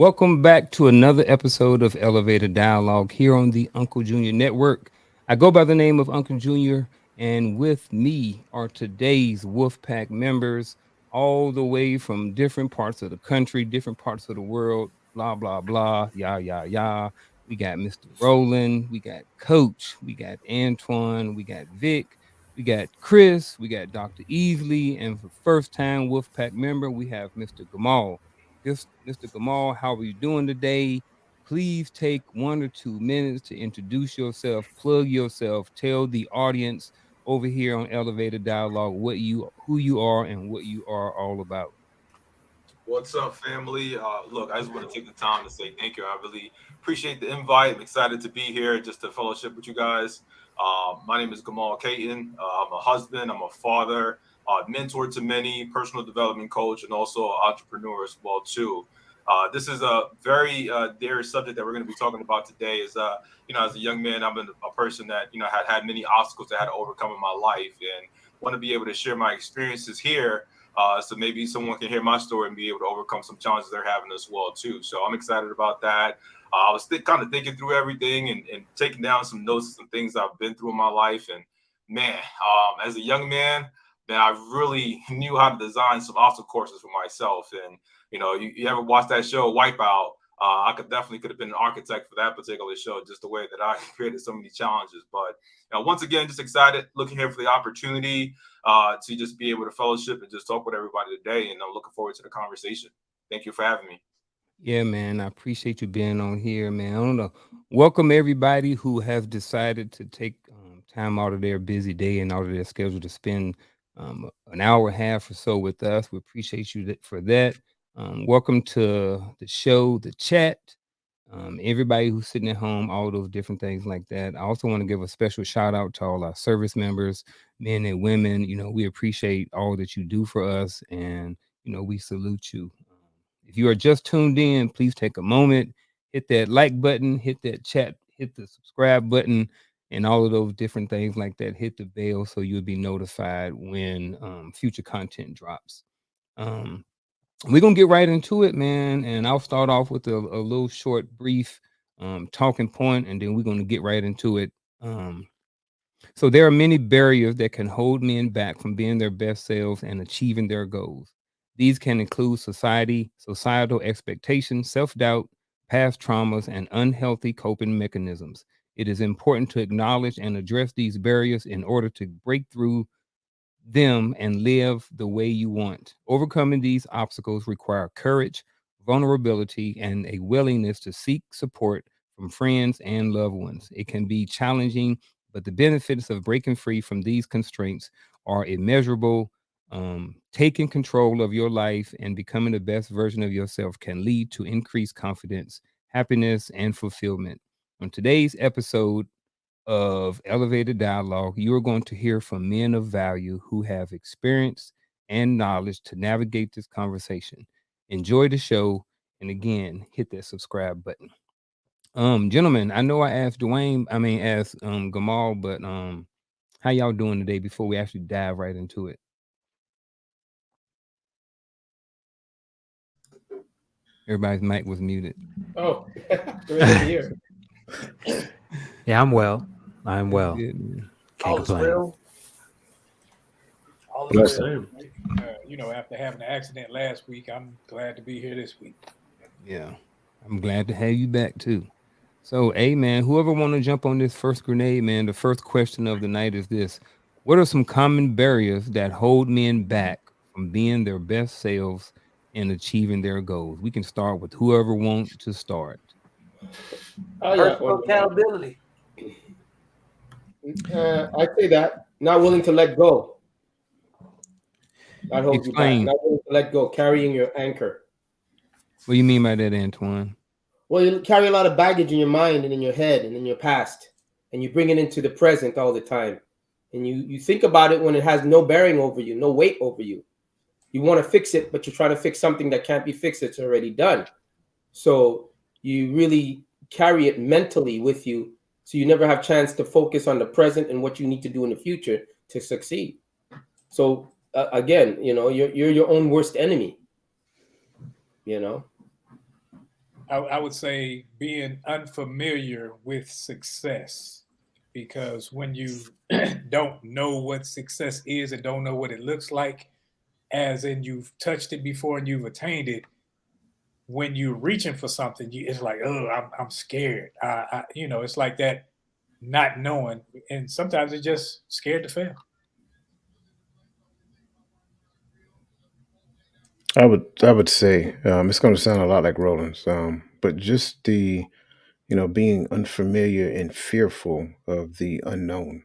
Welcome back to another episode of Elevator Dialogue here on the Uncle Junior Network. I go by the name of Uncle Junior, and with me are today's Wolfpack members, all the way from different parts of the country, different parts of the world, blah, blah, blah, yah, yah, yah. We got Mr. Roland, we got Coach, we got Antoine, we got Vic, we got Chris, we got Dr. Easley, and for first time Wolfpack member, we have Mr. Gamal. Mr. Gamal, how are you doing today? Please take 1 or 2 minutes to introduce yourself, plug yourself, tell the audience over here on Elevator Dialogue who you are and what you are all about. What's up, family? Look, I just want to take the time to say thank you. I really appreciate the invite. I'm excited to be here just to fellowship with you guys. My name is Gamal Caton. I'm a husband, I'm a father, mentor to many, personal development coach, and also an entrepreneur as well too. This is a very dear subject that we're going to be talking about today. As a young man, I'm a person that had many obstacles that I had to overcome in my life, and want to be able to share my experiences here so maybe someone can hear my story and be able to overcome some challenges they're having as well too. So I'm excited about that. I was kind of thinking through everything and taking down some notes of some things I've been through in my life. And man, as a young man, I really knew how to design some obstacle courses for myself. And you ever watch that show Wipeout? I could have been an architect for that particular show, just the way that I created so many challenges. But once again, just excited, looking here for the opportunity to just be able to fellowship and just talk with everybody today. And I'm looking forward to the conversation. Thank you for having me. Yeah, man, I appreciate you being on here, man. I don't know. Welcome everybody who have decided to take time out of their busy day and out of their schedule to spend an hour and a half or so with us. We appreciate you for that. Welcome to the show, the chat, everybody who's sitting at home, all those different things like that. I also want to give a special shout out to all our service members, men and women. We appreciate all that you do for us, and we salute you. If you are just tuned in, please take a moment, hit that like button, hit that chat, hit the subscribe button, and all of those different things like that. Hit the bell so you'll be notified when future content drops. Um, we're gonna get right into it, man. And I'll start off with a little short, brief talking point, and then we're gonna get right into it. So there are many barriers that can hold men back from being their best selves and achieving their goals. These can include societal expectations, self-doubt, past traumas, and unhealthy coping mechanisms. It is important to acknowledge and address these barriers in order to break through them and live the way you want. Overcoming these obstacles require courage, vulnerability, and a willingness to seek support from friends and loved ones. It can be challenging, but the benefits of breaking free from these constraints are immeasurable. Taking control of your life and becoming the best version of yourself can lead to increased confidence, happiness, and fulfillment. On today's episode, of Elevated Dialogue, you are going to hear from men of value who have experience and knowledge to navigate this conversation. Enjoy the show, and again, hit that subscribe button. Gentlemen, I know I asked asked Gamal, but how y'all doing today before we actually dive right into it? Everybody's mic was muted. Oh, great here. Yeah, I'm well. I'm That's well. good, man. Can't All is complain. well. All Yes, is well. After having an accident last week, I'm glad to be here this week. Yeah, I'm glad to have you back too. So, hey man, whoever want to jump on this first grenade, man, the first question of the night is this: what are some common barriers that hold men back from being their best selves and achieving their goals? We can start with whoever wants to start. Oh yeah, Personal accountability. I'd say that not willing to let go. That holds you back. Explain. Not willing to let go, carrying your anchor. What do you mean by that, Antoine? Well, you carry a lot of baggage in your mind and in your head and in your past, and you bring it into the present all the time. And you think about it when it has no bearing over you, no weight over you. You want to fix it, but you're trying to fix something that can't be fixed. It's already done. So you really carry it mentally with you. So you never have chance to focus on the present and what you need to do in the future to succeed. So again, you're your own worst enemy. You know. I would say being unfamiliar with success, because when you don't know what success is and don't know what it looks like, as in you've touched it before and you've attained it, when you're reaching for something, it's like, oh, I'm scared. It's like that not knowing, and sometimes it's just scared to fail. I would say it's going to sound a lot like Roland's, but just the being unfamiliar and fearful of the unknown.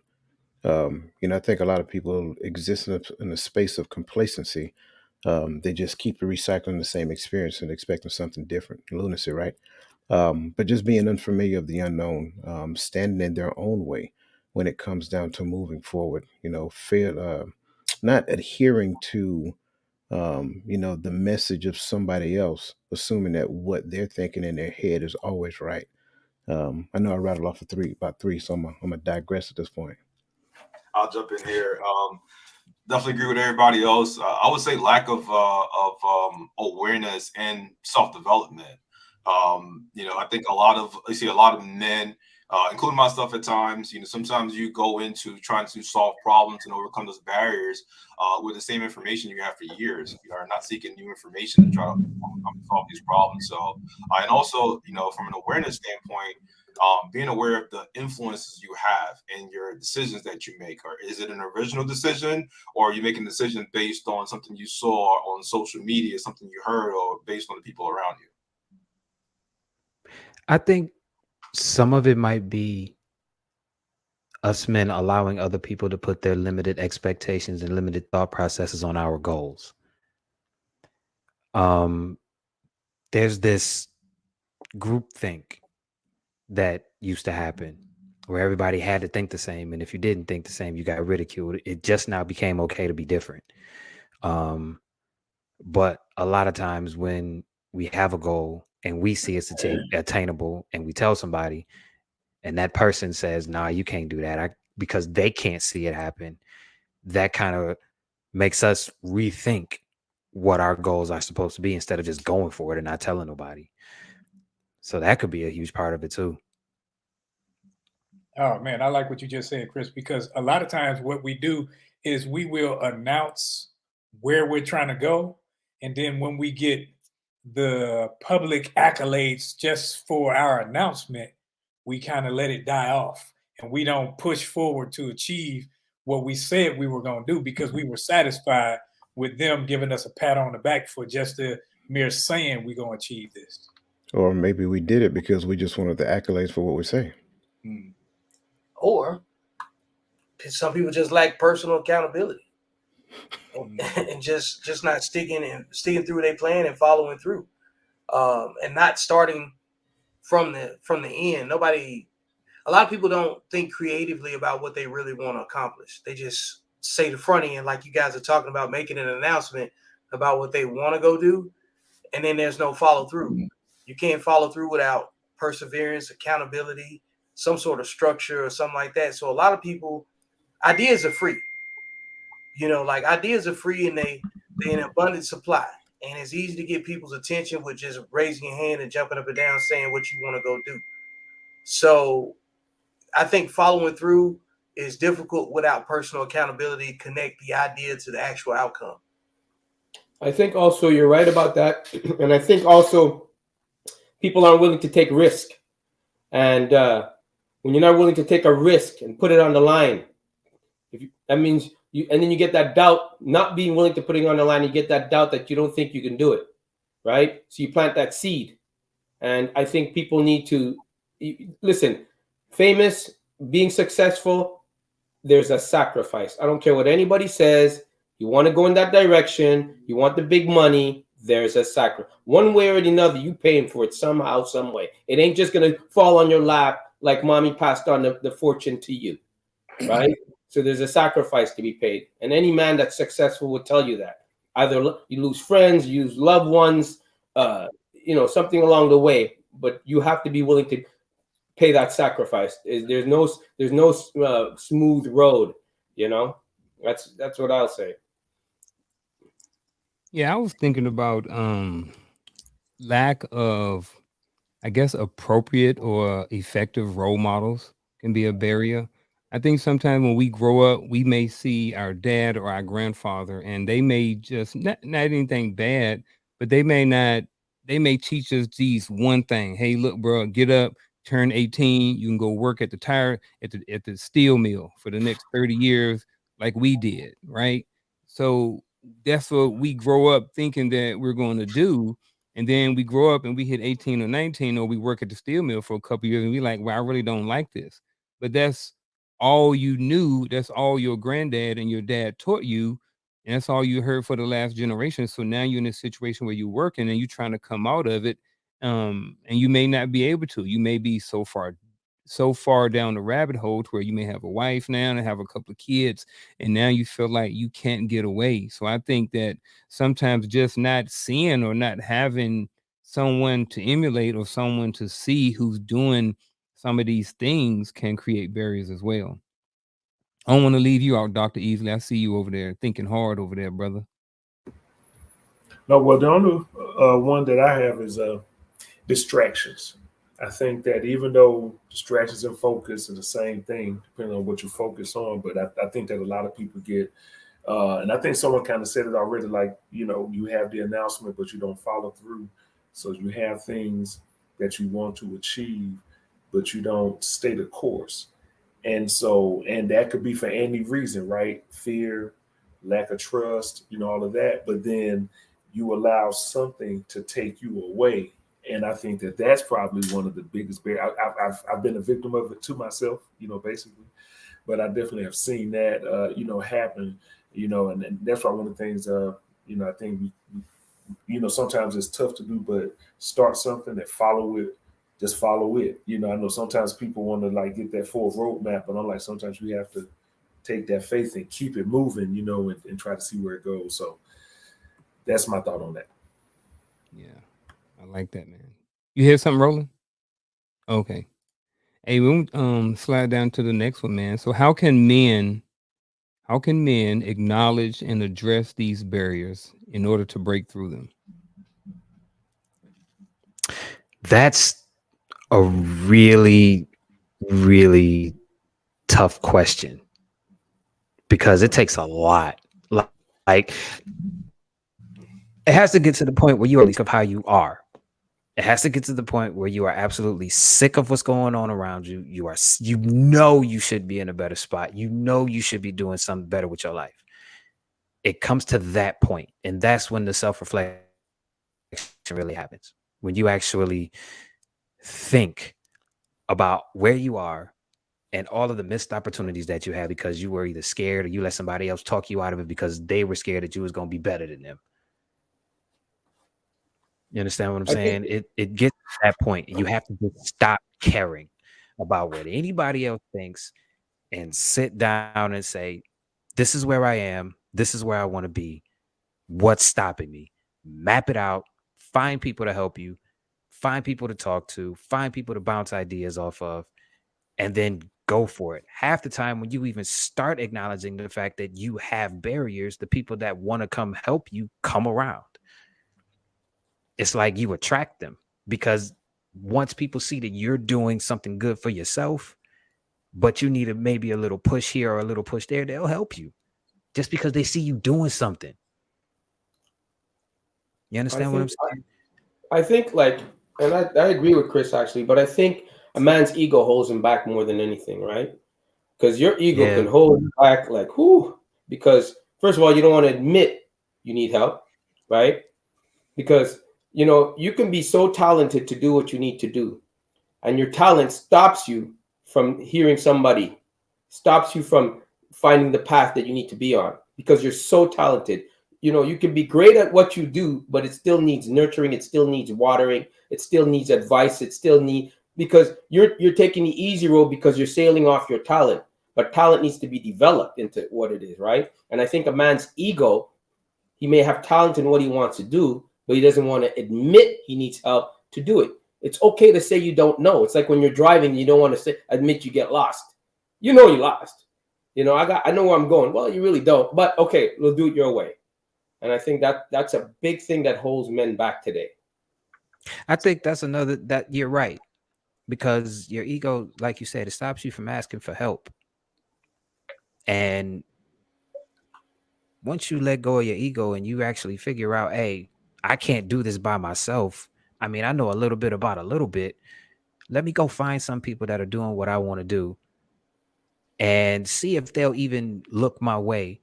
I think a lot of people exist in a space of complacency. They just keep recycling the same experience and expecting something different. Lunacy, right? But just being unfamiliar of the unknown, standing in their own way when it comes down to moving forward. Fear, not adhering to the message of somebody else, assuming that what they're thinking in their head is always right. I know I rattled off about three, so I'm gonna digress at this point. I'll jump in here. Definitely agree with everybody else. I would say lack of awareness and self development. I think I see a lot of men, including myself at times. Sometimes you go into trying to solve problems and overcome those barriers with the same information you have for years. You are not seeking new information to try to solve these problems. So, and also, from an awareness standpoint, being aware of the influences you have and your decisions that you make. Or is it an original decision, or are you making a decision based on something you saw on social media, something you heard, or based on the people around you? I think some of it might be us men allowing other people to put their limited expectations and limited thought processes on our goals. Um, there's this group think that used to happen where everybody had to think the same, and if you didn't think the same, you got ridiculed. It just now became okay to be different. But a lot of times when we have a goal and we see it's attainable and we tell somebody and that person says, nah, you can't do that, because they can't see it happen, that kind of makes us rethink what our goals are supposed to be instead of just going for it and not telling nobody. So that could be a huge part of it too. Oh man, I like what you just said, Chris, because a lot of times what we do is we will announce where we're trying to go. And then when we get the public accolades just for our announcement, we kind of let it die off and we don't push forward to achieve what we said we were going to do because we were satisfied with them giving us a pat on the back for just the mere saying we're going to achieve this. Or maybe we did it because we just wanted the accolades for what we say. Hmm. Or some people just lack personal accountability and just not sticking through their plan and following through, and not starting from the end. A lot of people don't think creatively about what they really want to accomplish. They just say the front end, like you guys are talking about, making an announcement about what they want to go do, and then there's no follow through. You can't follow through without perseverance, accountability, some sort of structure or something like that. So a lot of people, ideas are free. Like ideas are free and they in abundant supply. And it's easy to get people's attention with just raising your hand and jumping up and down saying what you want to go do. So I think following through is difficult without personal accountability, connect the idea to the actual outcome. I think also you're right about that. And I think also people aren't willing to take risk. And when you're not willing to take a risk and put it on the line, that means and then you get that doubt, not being willing to put it on the line, you get that doubt that you don't think you can do it, right? So you plant that seed. And I think people need to listen, famous, being successful, there's a sacrifice. I don't care what anybody says. You want to go in that direction, you want the big money, there's a sacrifice. One way or another, you paying for it somehow, some way. It ain't just going to fall on your lap like mommy passed on the fortune to you, right? So there's a sacrifice to be paid. And any man that's successful will tell you that. Either you lose friends, you lose loved ones, something along the way. But you have to be willing to pay that sacrifice. There's no smooth road. That's what I'll say. Yeah, I was thinking about lack of I guess appropriate or effective role models can be a barrier. I think sometimes when we grow up, we may see our dad or our grandfather, and they may just not anything bad, but they may teach us these one thing. Hey, look, bro, get up, turn 18, you can go work at the tire at the steel mill for the next 30 years, like we did, right? So that's what we grow up thinking that we're going to do, and then we grow up and we hit 18 or 19, or we work at the steel mill for a couple years and we like, well, I really don't like this. But that's all you knew. That's all your granddad and your dad taught you. And that's all you heard for the last generation. So now you're in a situation where you're working and you're trying to come out of it. And you may not be able to. You may be so far down the rabbit hole to where you may have a wife now and have a couple of kids, and now you feel like you can't get away. So I think that sometimes just not seeing or not having someone to emulate or someone to see who's doing some of these things can create barriers as well. I don't want to leave you out, Dr. Easley. I see you over there thinking hard over there, brother. No, well, the only one that I have is distractions. I think that even though distractions and focus are the same thing, depending on what you focus on, but I think that a lot of people get, and I think someone kind of said it already, like, you have the announcement, but you don't follow through. So you have things that you want to achieve, but you don't stay the course. And that could be for any reason, right? Fear, lack of trust, all of that. But then you allow something to take you away. And I think that that's probably one of the biggest barriers. I've been a victim of it to myself, basically. But I definitely have seen that, happen, and that's why one of the things, I think sometimes it's tough to do, but start something and follow it. Just follow it. I know sometimes people want to like get that full roadmap, but I'm like, sometimes we have to take that faith and keep it moving, and try to see where it goes. So that's my thought on that. Yeah, I like that, man. You hear something rolling? Okay. Hey, we'll slide down to the next one, man. So how can men acknowledge and address these barriers in order to break through them? That's a really, really tough question because it takes a lot. Like, it has to get to the point where you are sick of how you are. It has to get to the point where you are absolutely sick of what's going on around you. You should be in a better spot. You should be doing something better with your life. It comes to that point, and that's when the self-reflection really happens. When you actually think about where you are and all of the missed opportunities that you had because you were either scared or you let somebody else talk you out of it because they were scared that you was going to be better than them. You understand what I'm saying? It gets to that point. You have to just stop caring about what anybody else thinks and sit down and say, this is where I am. This is where I want to be. What's stopping me? Map it out. Find people to help you. Find people to talk to. Find people to bounce ideas off of. And then go for it. Half the time when you even start acknowledging the fact that you have barriers, the people that want to come help you come around. It's like you attract them because once people see that you're doing something good for yourself, but you need maybe a little push here or a little push there, they'll help you just because they see you doing something. You understand what I'm saying? I think and I agree with Chris actually, but I think a man's ego holds him back more than anything, right? Because your ego can hold you back because first of all, you don't want to admit you need help, right? Because you can be so talented to do what you need to do, and your talent stops you from hearing somebody, stops you from finding the path that you need to be on because you're so talented. You can be great at what you do, but it still needs nurturing, it still needs watering, it still needs advice, because you're taking the easy road because you're sailing off your talent, but talent needs to be developed into what it is, right? And I think a man's ego, he may have talent in what he wants to do, but he doesn't want to admit he needs help to do it. It's okay to say you don't know. It's like when you're driving, you don't want to admit you get lost. You know you lost. I know where I'm going. Well, you really don't. But okay, we'll do it your way. And I think that's a big thing that holds men back today. I think that's another that you're right. Because your ego, like you said, it stops you from asking for help. And once you let go of your ego and you actually figure out, hey, I can't do this by myself. I mean, I know a little bit about a little bit. Let me go find some people that are doing what I want to do and see if they'll even look my way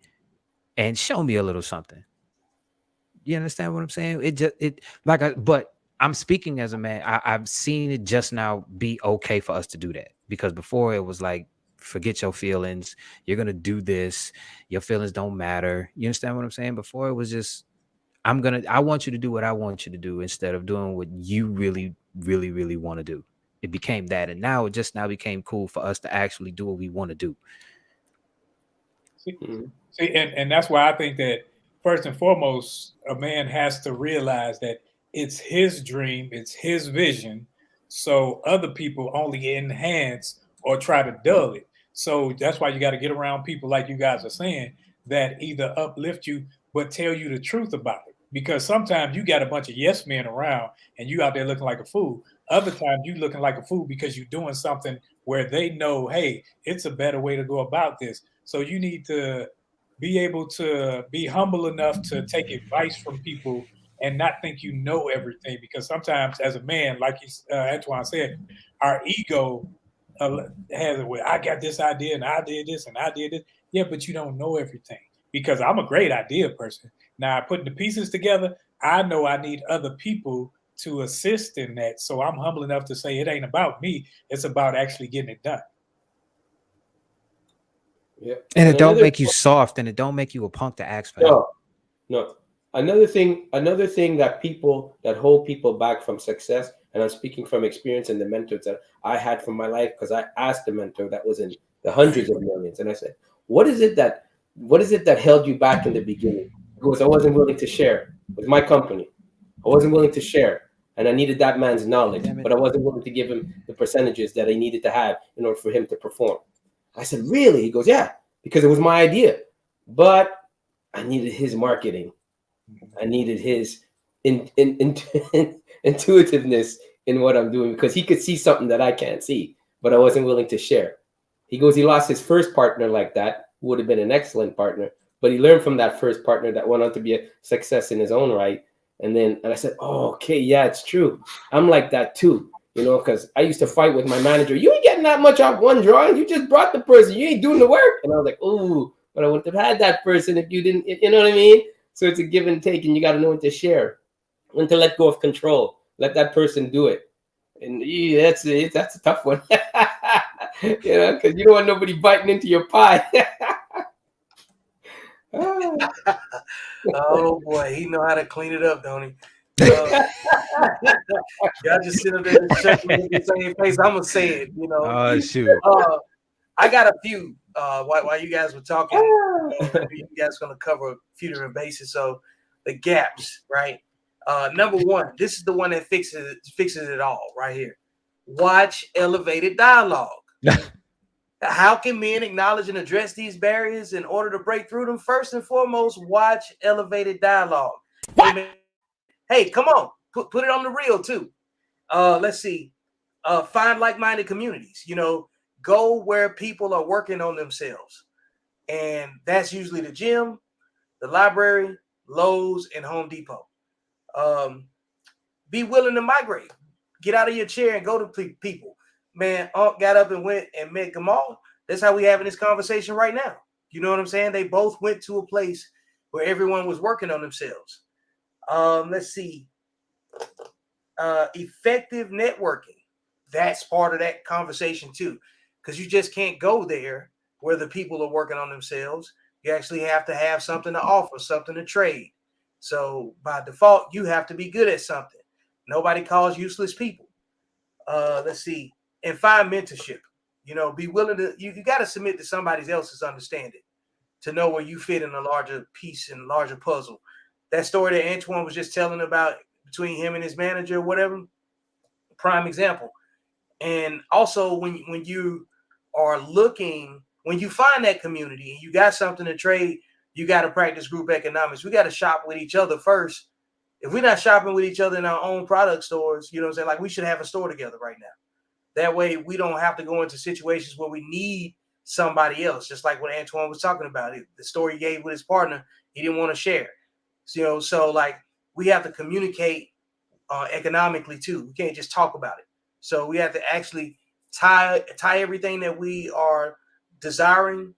and show me a little something. You understand what I'm saying? But I'm speaking as a man. I've seen it just now be okay for us to do that, because before it was like, forget your feelings. You're going to do this. Your feelings don't matter. You understand what I'm saying? Before it was just, I want you to do what I want you to do instead of doing what you really, really, really want to do. It became that. And now it just now became cool for us to actually do what we want to do. See, and that's why I think that first and foremost, a man has to realize that it's his dream, it's his vision. So other people only enhance or try to dull it. So that's why you got to get around people like you guys are saying that either uplift you but tell you the truth about it. Because sometimes you got a bunch of yes men around and you out there looking like a fool. Other times you looking like a fool because you're doing something where they know, hey, it's a better way to go about this. So you need to be able to be humble enough to take advice from people and not think you know everything. Because sometimes, as a man, like Antoine said, our ego has it where I got this idea and I did this and I did it. Yeah, but you don't know everything. Because I'm a great idea person. Now, putting the pieces together, I know I need other people to assist in that. So I'm humble enough to say it ain't about me. It's about actually getting it done. Yeah. And it don't make you soft, and it don't make you a punk to ask for help. No. Another thing that hold people back from success, and I'm speaking from experience and the mentors that I had from my life, because I asked a mentor that was in the hundreds of millions, and I said, what is it that held you back in the beginning? Because I wasn't willing to share with my company. I wasn't willing to share. And I needed that man's knowledge, but I wasn't willing to give him the percentages that I needed to have in order for him to perform. I said, really? He goes, yeah, because it was my idea. But I needed his marketing. I needed his intuitiveness in what I'm doing, because he could see something that I can't see, but I wasn't willing to share. He goes, he lost his first partner like that, who would have been an excellent partner, but he learned from that first partner that went on to be a success in his own right. And I said, oh, okay, yeah, it's true. I'm like that too, because I used to fight with my manager. You ain't getting that much off one drawing. You just brought the person. You ain't doing the work. And I was like, ooh, but I wouldn't have had that person if you didn't, you know what I mean? So it's a give and take, and you got to know when to share, when to let go of control. Let that person do it. And that's a tough one, because you don't want nobody biting into your pie. Oh boy, he know how to clean it up, don't he? Y'all just sit up there and chuckling with the same face. I'm gonna say it, Oh shoot! I got a few. While you guys were talking, you guys gonna cover a few different bases. So the gaps, right? Number one, this is the one that fixes it all right here. Watch elevated dialogue. How can men acknowledge and address these barriers in order to break through them? First and foremost, watch elevated dialogue. Hey, come on, put it on the reel too. Let's see. Find like-minded communities. Go where people are working on themselves, and that's usually the gym, the library, Lowe's, and Home Depot. Be willing to migrate. Get out of your chair and go to people. Man, Unc got up and went and met Gamal. That's how we having this conversation right now. You know what I'm saying? They both went to a place where everyone was working on themselves. Let's see. Effective networking. That's part of that conversation too, because you just can't go there where the people are working on themselves. You actually have to have something to offer, something to trade. So by default, you have to be good at something. Nobody calls useless people. Let's see. And find mentorship. Be willing to, you got to submit to somebody else's understanding to know where you fit in a larger piece and larger puzzle. That story that Antoine was just telling about between him and his manager or whatever, prime example. And also when you are looking, when you find that community and you got something to trade, you got to practice group economics. We got to shop with each other first If we're not shopping with each other in our own product stores, you know what I'm saying? Like we should have a store together right now. That way we don't have to go into situations where we need somebody else. Just like what Antoine was talking about, the story he gave with his partner, he didn't want to share. So like we have to communicate economically too. We can't just talk about it. So we have to actually tie everything that we are desiring,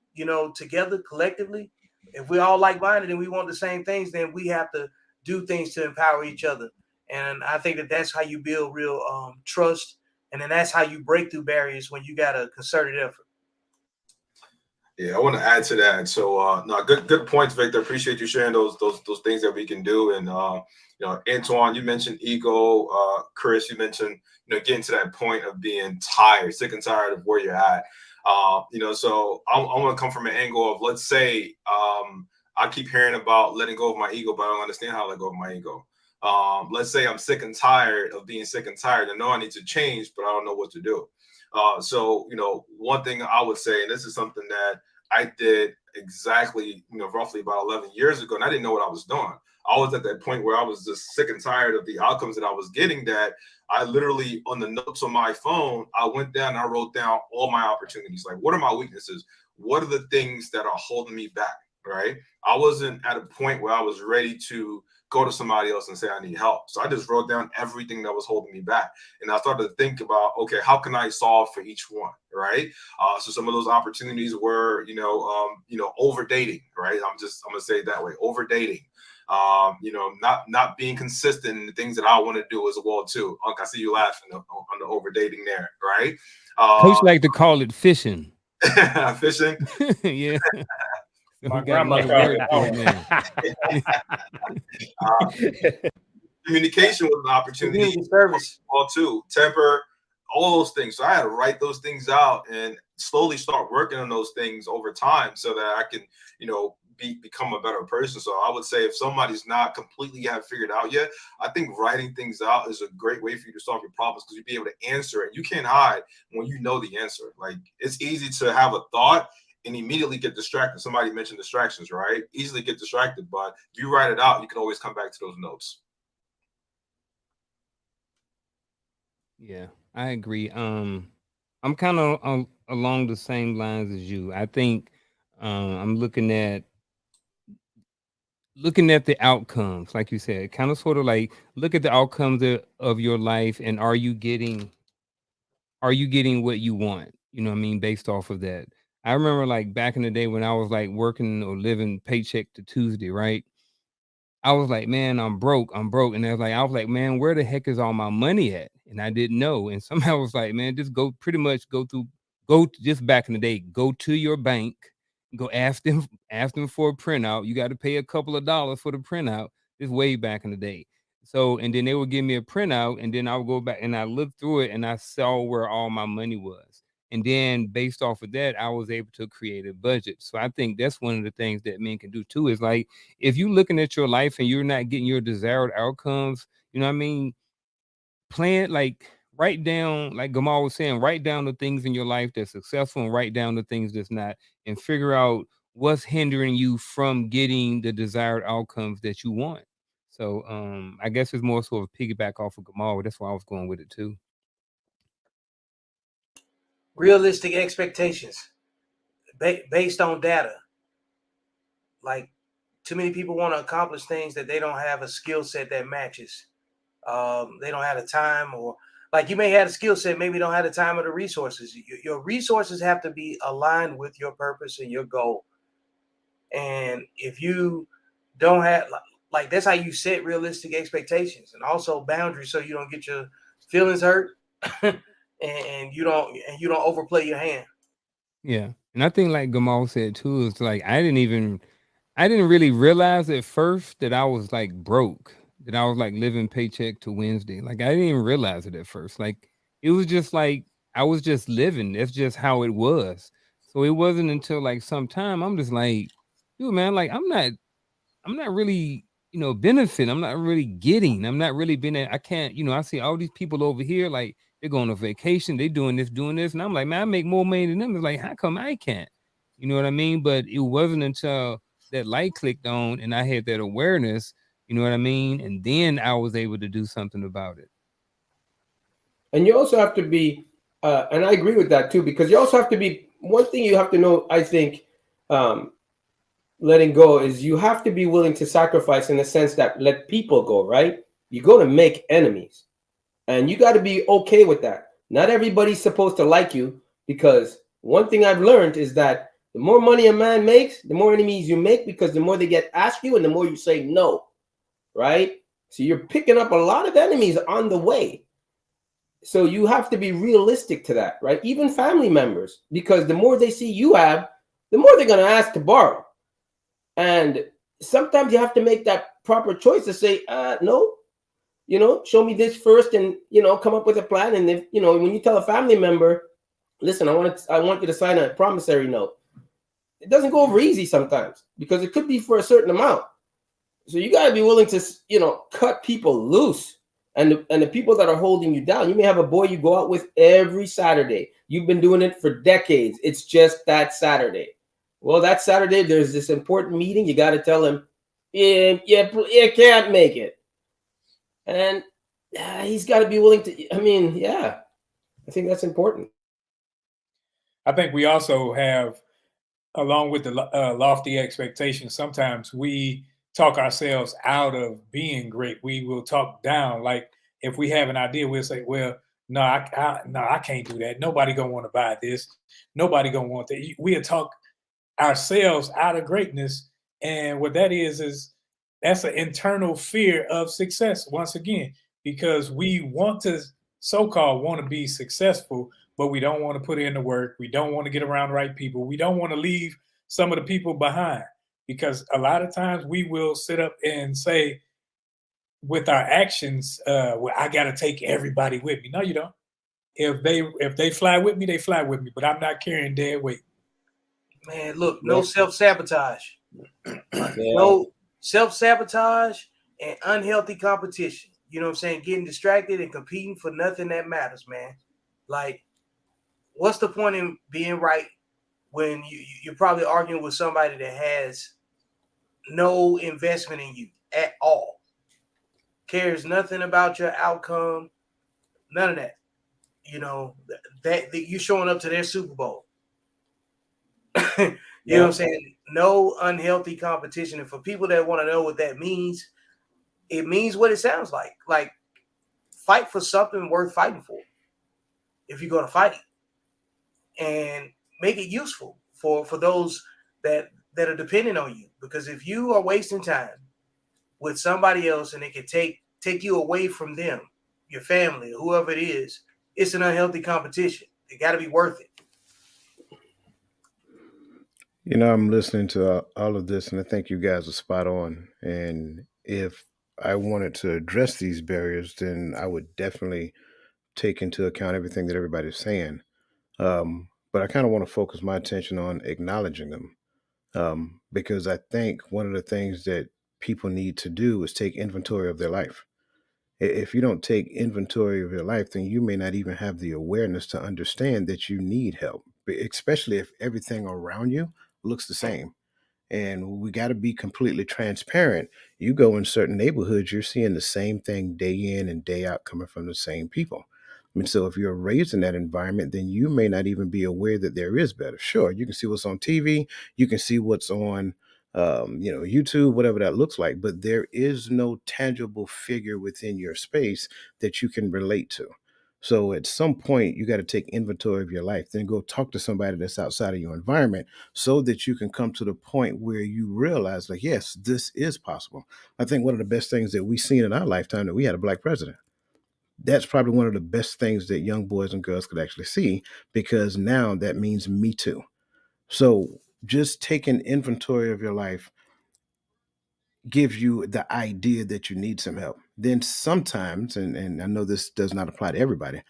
together collectively. If we all like-minded and we want the same things, then we have to do things to empower each other. And I think that that's how you build real trust, and then that's how you break through barriers when you got a concerted effort. Yeah, I want to add to that. So, no, good points, Victor. Appreciate you sharing those things that we can do. And Antoine, you mentioned ego. Chris, you mentioned getting to that point of being tired, sick and tired of where you're at. So I want to come from an angle of, let's say, I keep hearing about letting go of my ego, but I don't understand how to let go of my ego. Let's say I'm sick and tired of being sick and tired. I know I need to change, but I don't know what to do. So one thing I would say, and this is something that I did exactly, roughly about 11 years ago, and I didn't know what I was doing. I was at that point where I was just sick and tired of the outcomes that I was getting, that I literally, on the notes on my phone, I went down and I wrote down all my opportunities. Like, what are my weaknesses? What are the things that are holding me back, right? I wasn't at a point where I was ready to go to somebody else and say I need help. So I just wrote down everything that was holding me back. And I started to think about, okay, how can I solve for each one, right? So some of those opportunities were, over dating, right? I'm going to say it that way, over dating. Not being consistent in the things that I want to do as well too. Uncle, I see you laughing on the over dating there, right? Coach like to call it fishing. Fishing? Yeah. My grandma called it. Communication was an opportunity. Service. All too. Temper, all those things. So I had to write those things out and slowly start working on those things over time so that I can, become a better person. So I would say if somebody's not completely have figured out yet, I think writing things out is a great way for you to solve your problems, because you'll be able to answer it. You can't hide when you know the answer. Like, it's easy to have a thought and immediately get distracted. Somebody mentioned distractions, right? Easily get distracted, but if you write it out, you can always come back to those notes. Yeah, I agree. I'm kind of along the same lines as you. I think I'm looking at the outcomes, like you said, kind of sort of like look at the outcomes of your life, and are you getting what you want? You know what I mean? Based off of that. I remember like back in the day when I was like working or living paycheck to Tuesday, right? I was like, man, I'm broke. And I was like, man, where the heck is all my money at? And I didn't know. And somehow I was like, man, just just back in the day, go to your bank, go ask them for a printout. You got to pay a couple of dollars for the printout. This way back in the day. So, and then they would give me a printout, and then I would go back and I looked through it and I saw where all my money was. And then based off of that, I was able to create a budget. So I think that's one of the things that men can do too, is like, if you're looking at your life and you're not getting your desired outcomes, you know what I mean? Plan, like, write down, like Gamal was saying, write down the things in your life that's successful and write down the things that's not, and figure out what's hindering you from getting the desired outcomes that you want. So I guess it's more sort of piggyback off of Gamal. That's why I was going with it too. Realistic expectations based on data. Like, too many people want to accomplish things that they don't have a skill set that matches. They don't have the time, or like you may have a skill set, maybe don't have the time or the resources. Your resources have to be aligned with your purpose and your goal. And if you don't have, like that's how you set realistic expectations and also boundaries, so you don't get your feelings hurt and you don't overplay your hand. Yeah. And I think like Gamal said too, it's like I didn't really realize at first that I was like broke, that I was like living paycheck to Wednesday. Like I didn't even realize it at first. Like it was just like I was just living. That's just how it was. So it wasn't until like some time I'm just like, dude, man, like I'm not really, benefiting. I'm not really getting. I'm not really being. I can't, I see all these people over here, like they're going on vacation, they doing this, and I'm like, man, I make more money than them. It's like, how come I can't? You know what I mean? But it wasn't until that light clicked on and I had that awareness, You know what I mean? And then I was able to do something about it. And you also have to be, and I agree with that too, because you also have to be, one thing you have to know, I think, um, letting go is you have to be willing to sacrifice in the sense that let people go, right? You're going to make enemies and you got to be okay with that. Not everybody's supposed to like you, because one thing I've learned is that the more money a man makes, the more enemies you make, because the more they get asked you and the more you say no, right? So you're picking up a lot of enemies on the way. So you have to be realistic to that, right? Even family members, because the more they see you have, the more they're going to ask to borrow. And sometimes you have to make that proper choice to say, no, show me this first, and come up with a plan. And if when you tell a family member, listen, I want you to sign a promissory note, it doesn't go over easy sometimes, because it could be for a certain amount. So you got to be willing to cut people loose, and the people that are holding you down. You may have a boy you go out with every Saturday. You've been doing it for decades. It's just that Saturday. Well, that Saturday there's this important meeting. You got to tell him, you can't make it. And he's got to be willing to. I mean, yeah, I think that's important. I think we also have, along with the lofty expectations, sometimes we talk ourselves out of being great. We will talk down. Like if we have an idea, we'll say, "Well, no, I can't do that. Nobody gonna want to buy this. Nobody gonna want that." We'll talk ourselves out of greatness, and what that is that's an internal fear of success once again, because we want to so-called want to be successful, but we don't want to put in the work. We don't want to get around the right people. We don't want to leave some of the people behind, because a lot of times we will sit up and say with our actions, well, I got to take everybody with me. No, you don't. If they fly with me, they fly with me, but I'm not carrying their weight. Man, look, no self-sabotage. Yeah. No self-sabotage and unhealthy competition. You know what I'm saying? Getting distracted and competing for nothing that matters, man. Like, what's the point in being right when you're probably arguing with somebody that has no investment in you at all, cares nothing about your outcome, none of that. That you showing up to their Super Bowl. You know what I'm saying? No unhealthy competition. And for people that want to know what that means, it means what it sounds like. Like, fight for something worth fighting for if you're going to fight, and make it useful for those that are dependent on you. Because if you are wasting time with somebody else and it can take you away from them, your family, whoever it is, it's an unhealthy competition. It got to be worth it. I'm listening to all of this, and I think you guys are spot on. And if I wanted to address these barriers, then I would definitely take into account everything that everybody's saying. But I kind of want to focus my attention on acknowledging them, because I think one of the things that people need to do is take inventory of their life. If you don't take inventory of your life, then you may not even have the awareness to understand that you need help, especially if everything around you looks the same. And we got to be completely transparent. You go in certain neighborhoods, you're seeing the same thing day in and day out coming from the same people. I mean, so if you're raised in that environment, then you may not even be aware that there is better. Sure, you can see what's on TV, you can see what's on, YouTube, whatever that looks like, but there is no tangible figure within your space that you can relate to. So at some point, you got to take inventory of your life, then go talk to somebody that's outside of your environment, so that you can come to the point where you realize, like, yes, this is possible. I think one of the best things that we've seen in our lifetime that we had a black president. That's probably one of the best things that young boys and girls could actually see, because now that means me too. So just taking inventory of your life gives you the idea that you need some help. Then sometimes, and I know this does not apply to everybody,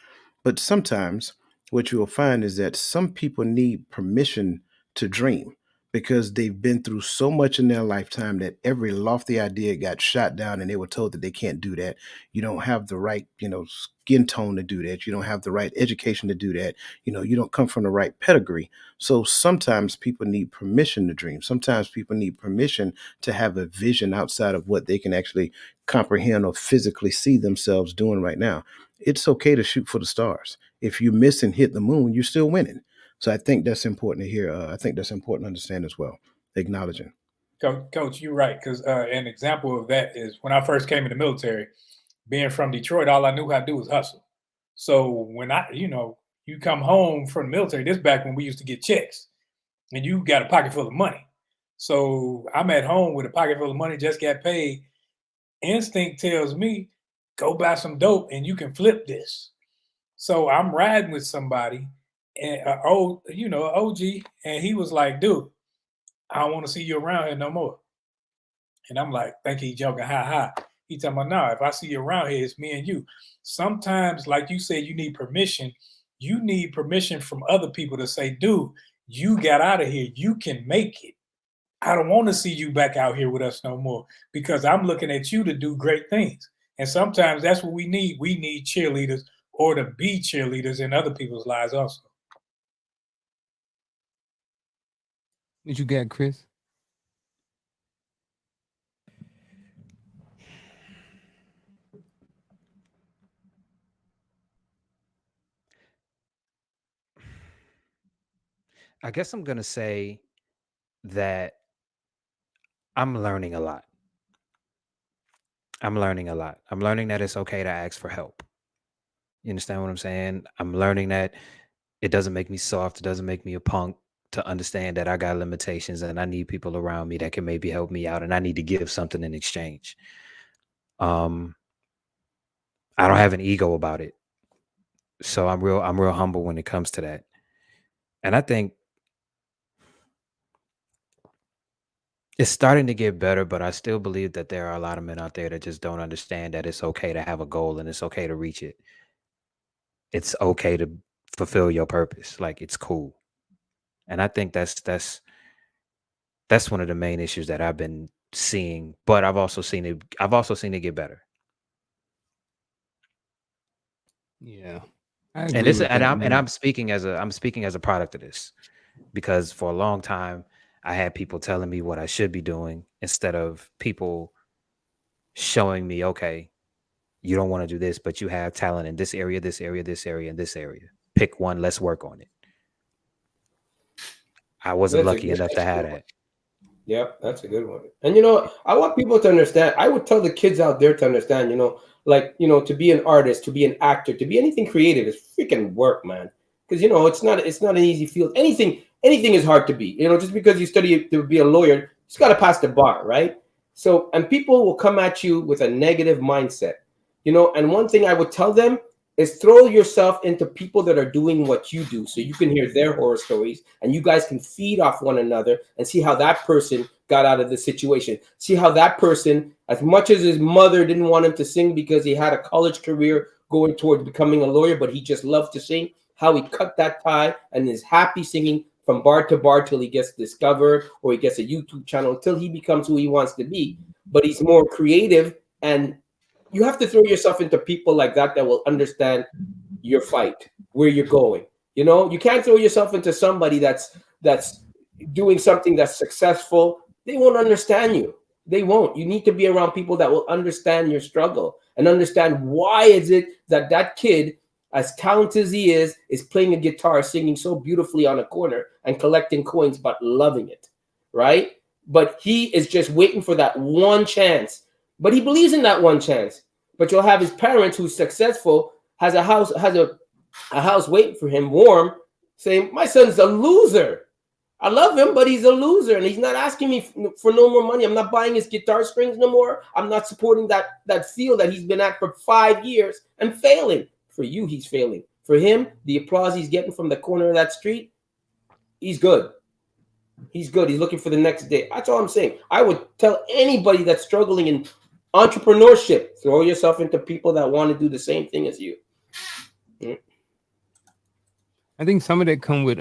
but sometimes what you will find is that some people need permission to dream. because they've been through so much in their lifetime that every lofty idea got shot down and they were told that they can't do that. You don't have the right, skin tone to do that. You don't have the right education to do that. You don't come from the right pedigree. So sometimes people need permission to dream. Sometimes people need permission to have a vision outside of what they can actually comprehend or physically see themselves doing right now. It's okay to shoot for the stars. If you miss and hit the moon, you're still winning. So I think that's important to hear. I think that's important to understand as well. Acknowledging. Coach, you're right. Because an example of that is when I first came in the military, being from Detroit, all I knew how to do was hustle. So when you come home from the military, this back when we used to get checks and you got a pocket full of money. So I'm at home with a pocket full of money, just got paid. Instinct tells me, go buy some dope and you can flip this. So I'm riding with somebody and an OG, and he was like, dude, I don't want to see you around here no more. And I'm like, think he joking, ha ha. He talking about, no, if I see you around here, it's me and you. Sometimes, like you said, you need permission. You need permission from other people to say, dude, you got out of here. You can make it. I don't want to see you back out here with us no more because I'm looking at you to do great things. And sometimes that's what we need. We need cheerleaders or to be cheerleaders in other people's lives also. What you got, Chris? I guess I'm gonna say that I'm learning a lot. I'm learning a lot. I'm learning that it's okay to ask for help. You understand what I'm saying? I'm learning that it doesn't make me soft. It doesn't make me a punk to understand that I got limitations and I need people around me that can maybe help me out and I need to give something in exchange. Um, I don't have an ego about it. So I'm real humble when it comes to that. And I think it's starting to get better, but I still believe that there are a lot of men out there that just don't understand that it's okay to have a goal and it's okay to reach it. It's okay to fulfill your purpose. Like it's cool. And I think that's one of the main issues that I've been seeing, but I've also seen it get better. Yeah, And I agree this with and that, man. I'm speaking as a product of this because for a long time I had people telling me what I should be doing instead of people showing me, okay, you don't want to do this, but you have talent in this area, this area, this area, and this area. Pick one, let's work on it. I wasn't That's a lucky good, enough to that's a have good one. that. Yep, that's a good one. And I want people to understand. I would tell the kids out there to understand, to be an artist, to be an actor, to be anything creative is freaking work, man. Because it's not an easy field. Anything is hard to be. Just because you study to be a lawyer, you just got to pass the bar, right? So, and people will come at you with a negative mindset. And one thing I would tell them is throw yourself into people that are doing what you do so you can hear their horror stories and you guys can feed off one another and see how that person got out of the situation. See how that person, as much as his mother didn't want him to sing because he had a college career going towards becoming a lawyer, but he just loved to sing, how he cut that tie and is happy singing from bar to bar till he gets discovered or he gets a YouTube channel till he becomes who he wants to be. But he's more creative, and you have to throw yourself into people like that will understand your fight, where you're going. You can't throw yourself into somebody that's doing something that's successful. They won't understand you. They won't. You need to be around people that will understand your struggle and understand why is it that kid, as talented as he is playing a guitar, singing so beautifully on a corner and collecting coins, but loving it, right? But he is just waiting for that one chance. But he believes in that one chance. But you'll have his parents who's successful, has a house waiting for him, warm, saying, my son's a loser. I love him, but he's a loser. And he's not asking me for no more money. I'm not buying his guitar strings no more. I'm not supporting that field that he's been at for 5 years and failing. For you, he's failing. For him, the applause he's getting from the corner of that street, he's good. He's good. He's looking for the next day. That's all I'm saying. I would tell anybody that's struggling in entrepreneurship, throw yourself into people that want to do the same thing as you. I think some of that come with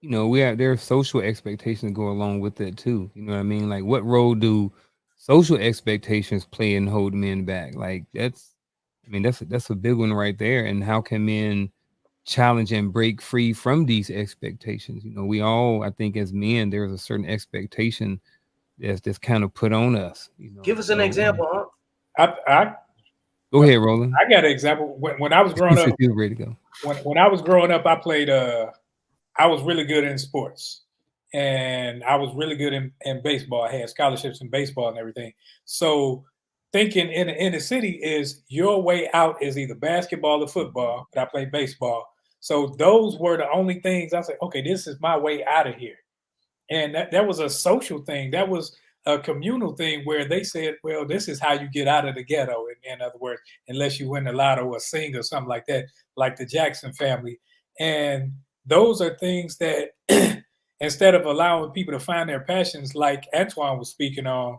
you know, there are social expectations that go along with it too. You know what I mean? Like, what role do social expectations play in holding men back? Like, I mean, that's a big one right there. And how can men challenge and break free from these expectations? You know, we all, I think, as men, there's a certain expectation that's kind of put on us. You know, Give us an so example, huh? I go ahead, Roland. I got an example. When I was growing up, Feel ready to go. when I was growing up, I played. I was really good in sports, and I was really good in baseball. I had scholarships in baseball and everything. So thinking in the city is your way out is either basketball or football. But I played baseball, so those were the only things I said. Okay, this is my way out of here. And that was a social thing. That was a communal thing where they said, well, this is how you get out of the ghetto, in other words, unless you win the lotto or sing or something like that, like the Jackson family. And those are things that instead of allowing people to find their passions, like Antoine was speaking on,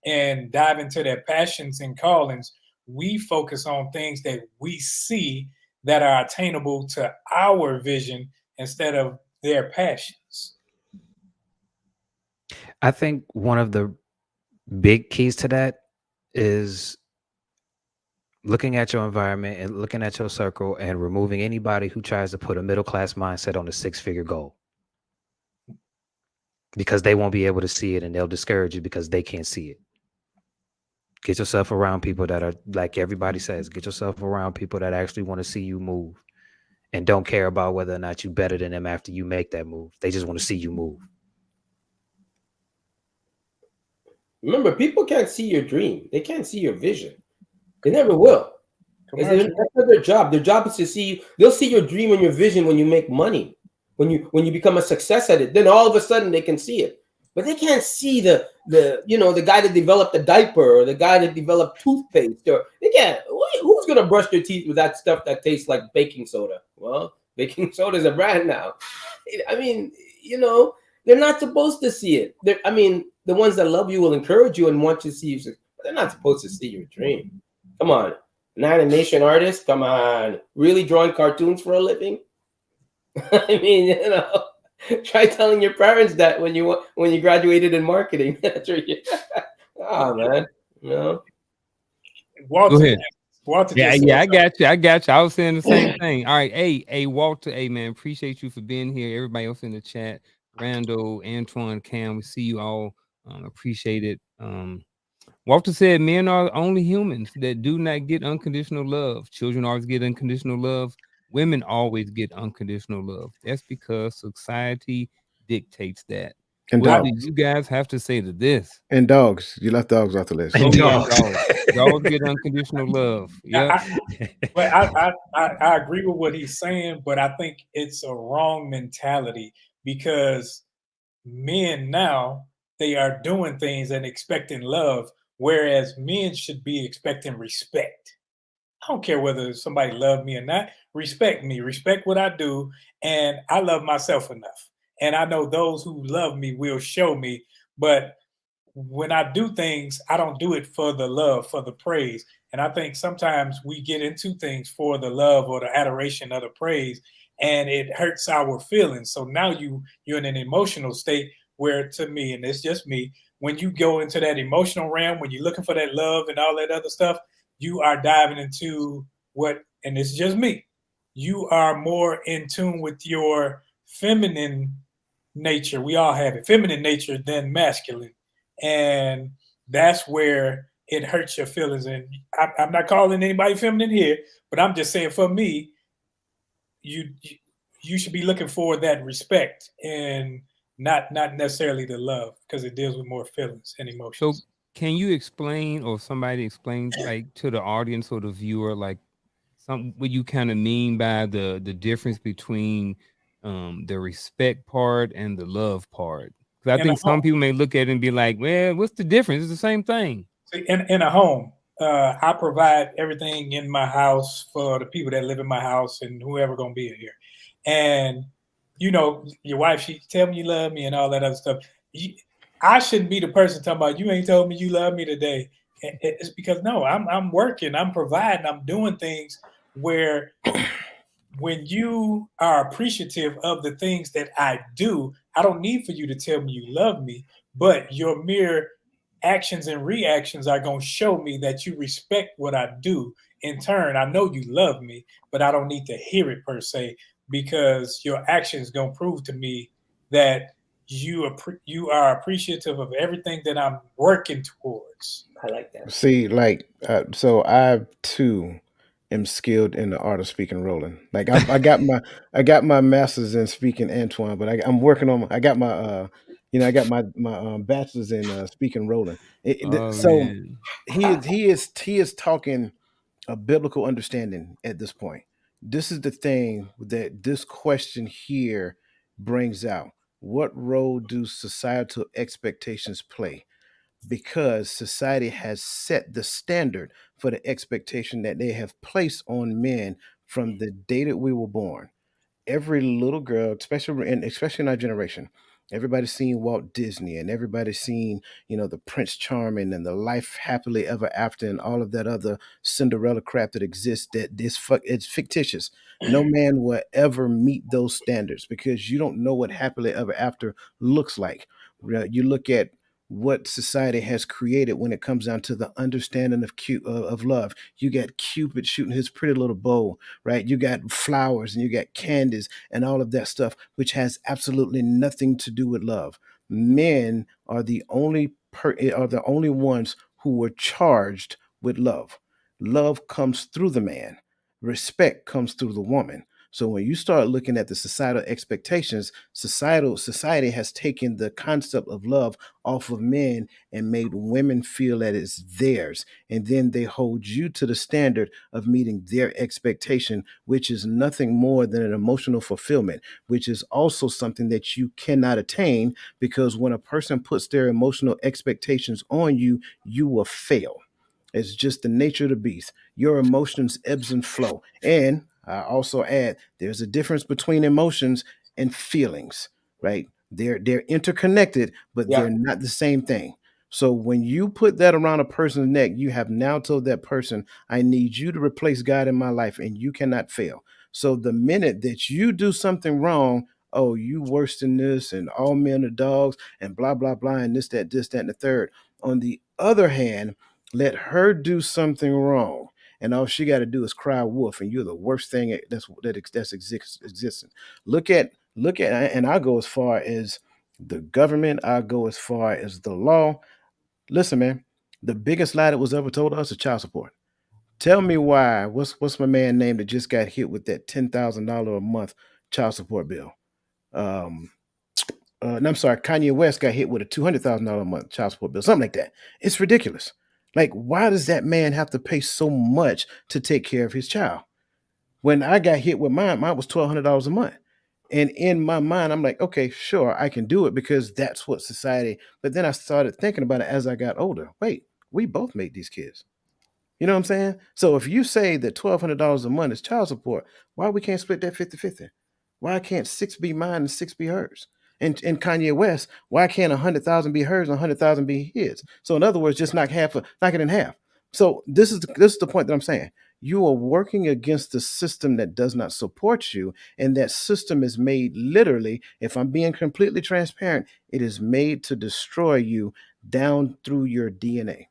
and dive into their passions and callings, we focus on things that we see that are attainable to our vision instead of their passions. I think one of the big keys to that is looking at your environment and looking at your circle and removing anybody who tries to put a middle class mindset on a 6-figure goal, because they won't be able to see it and they'll discourage you because they can't see it. Get yourself around people that are, like everybody says, get yourself around people that actually want to see you move and don't care about whether or not you're better than them after you make that move. They just want to see you move. Remember, people can't see your dream. They can't see your vision. They never will. That's not their job. Their job is to see you. They'll see your dream and your vision when you make money, when you become a success at it. Then all of a sudden they can see it, but they can't see the guy that developed the diaper or the guy that developed toothpaste. Or they can't. Who's gonna brush their teeth with that stuff that tastes like baking soda? Well, baking soda is a brand now. I mean, they're not supposed to see it. The ones that love you will encourage you and want you to see you, but they're not supposed to see your dream. Come on. An animation artist, come on, really drawing cartoons for a living? I mean, try telling your parents that when you graduated in marketing. Oh man, Walter, Go ahead. Walter, Yeah, I got you. I was saying the same thing. All right, hey, Walter, hey man, appreciate you for being here. Everybody else in the chat, Randall, Antoine, Cam, we see you all. Appreciate it. Walter said men are only humans that do not get unconditional love. Children always get unconditional love. Women always get unconditional love. That's because society dictates that. And What do dogs. you guys have to say to this? And dogs. You left dogs off the list. And Oh yeah, dogs. dogs get unconditional love. Yep. But I agree with what he's saying, but I think it's a wrong mentality because men now, they are doing things and expecting love, whereas men should be expecting respect. I don't care whether somebody love me or not. Respect me. Respect what I do. And I love myself enough. And I know those who love me will show me. But when I do things, I don't do it for the love, for the praise. And I think sometimes we get into things for the love or the adoration of the praise, and it hurts our feelings. So now you're in an emotional state where, to me, and it's just me, when you go into that emotional realm, when you're looking for that love and all that other stuff, you are diving into and it's just me, you are more in tune with your feminine nature. We all have it, feminine nature than masculine. And that's where it hurts your feelings. And I'm not calling anybody feminine here, but I'm just saying for me, you should be looking for that respect and not necessarily the love, because it deals with more feelings and emotions. So can you explain, or somebody explain, like, to the audience or the viewer, like, what you kind of mean by the difference between the respect part and the love part? Because I think some people may look at it and be like, well, what's the difference? It's the same thing. In a home, I provide everything in my house for the people that live in my house and whoever gonna be in here. And your wife, she tell me you love me and all that other stuff. I shouldn't be the person talking about you ain't told me you love me today. It's because no, I'm working, I'm providing, I'm doing things where when you are appreciative of the things that I do, I don't need for you to tell me you love me, but your mere actions and reactions are going to show me that you respect what I do. In turn, I know you love me, but I don't need to hear it per se, because your actions going to prove to me that you are appreciative of everything that I'm working towards. I like that. See, like, so I too am skilled in the art of speaking Roland. Like, I got my master's in speaking Antoine, but I'm working on. I got my I got my bachelor's in speaking Roland. Oh So man. he is talking a biblical understanding at this point. This is the thing that this question here brings out. What role do societal expectations play? Because society has set the standard for the expectation that they have placed on men from the day that we were born. Every little girl, especially in our generation, everybody's seen Walt Disney and everybody's seen, the Prince Charming and the Life Happily Ever After and all of that other Cinderella crap that exists. It's fictitious. No man will ever meet those standards because you don't know what happily ever after looks like. You look at what society has created when it comes down to the understanding of love. You got Cupid shooting his pretty little bow, right? You got flowers and you got candies and all of that stuff, which has absolutely nothing to do with love. Men are the only ones who were charged with love. Love comes through the man. Respect comes through the woman. So when you start looking at the societal expectations, society has taken the concept of love off of men and made women feel that it's theirs. And then they hold you to the standard of meeting their expectation, which is nothing more than an emotional fulfillment, which is also something that you cannot attain because when a person puts their emotional expectations on you, you will fail. It's just the nature of the beast. Your emotions ebbs and flow. And I also add there's a difference between emotions and feelings, right? They're interconnected, but Yeah. they're not the same thing. So when you put that around a person's neck, you have now told that person, I need you to replace God in my life, and you cannot fail. So the minute that you do something wrong, oh, you worse than this, and all men are dogs, and blah, blah, blah, and this, that, and the third. On the other hand, let her do something wrong, and all she got to do is cry wolf, and you're the worst thing that's existing. And I go as far as the government. I go as far as the law. Listen, man, the biggest lie that was ever told us is child support. Tell me why. What's my man name that just got hit with that $10,000 a month child support bill? Um, no, I'm sorry, Kanye West got hit with a $200,000 a month child support bill, something like that. It's ridiculous. Like, why does that man have to pay so much to take care of his child? When I got hit with mine was $1,200 a month. And in my mind, I'm like, okay, sure, I can do it because that's what society. But then I started thinking about it as I got older. Wait, we both made these kids. You know what I'm saying? So if you say that $1,200 a month is child support, why we can't split that 50-50? Why can't six be mine and six be hers? And Kanye West, why can't 100,000 be hers and 100,000 be his? So in other words, just knock it in half. So this is the point that I'm saying. You are working against the system that does not support you, and that system is made literally. If I'm being completely transparent, it is made to destroy you down through your DNA.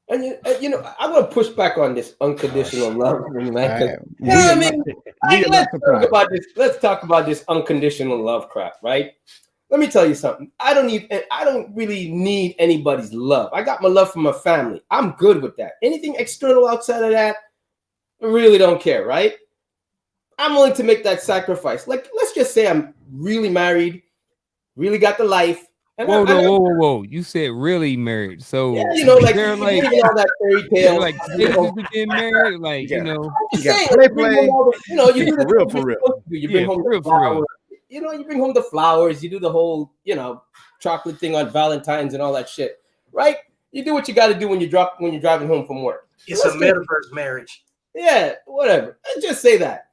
And I'm gonna push back on this Oh unconditional shit. love thing, man. Because We I are not mean, we are not let's talk surprised. about this. Let's talk about this unconditional love crap, right? Let me tell you something. I don't really need anybody's love. I got my love for my family. I'm good with that. Anything external outside of that, I really don't care, right? I'm willing to make that sacrifice. Like, let's just say I'm really married, really got the life, and Whoa, no, I whoa. You said really married. yeah, So is like there you like believe in all that fairy is there tale. like stages to being married? Like, You got I'm you just got saying, like, play you bring home play. all the, you do the For real, things for you're real. supposed to do. You bring yeah, home for the real, for real. flowers. You bring home the flowers. You do the whole, chocolate thing on Valentine's and all that shit, right? You do what you got to do when you're driving home from work. It's a metaverse marriage. Yeah, whatever. I just say that.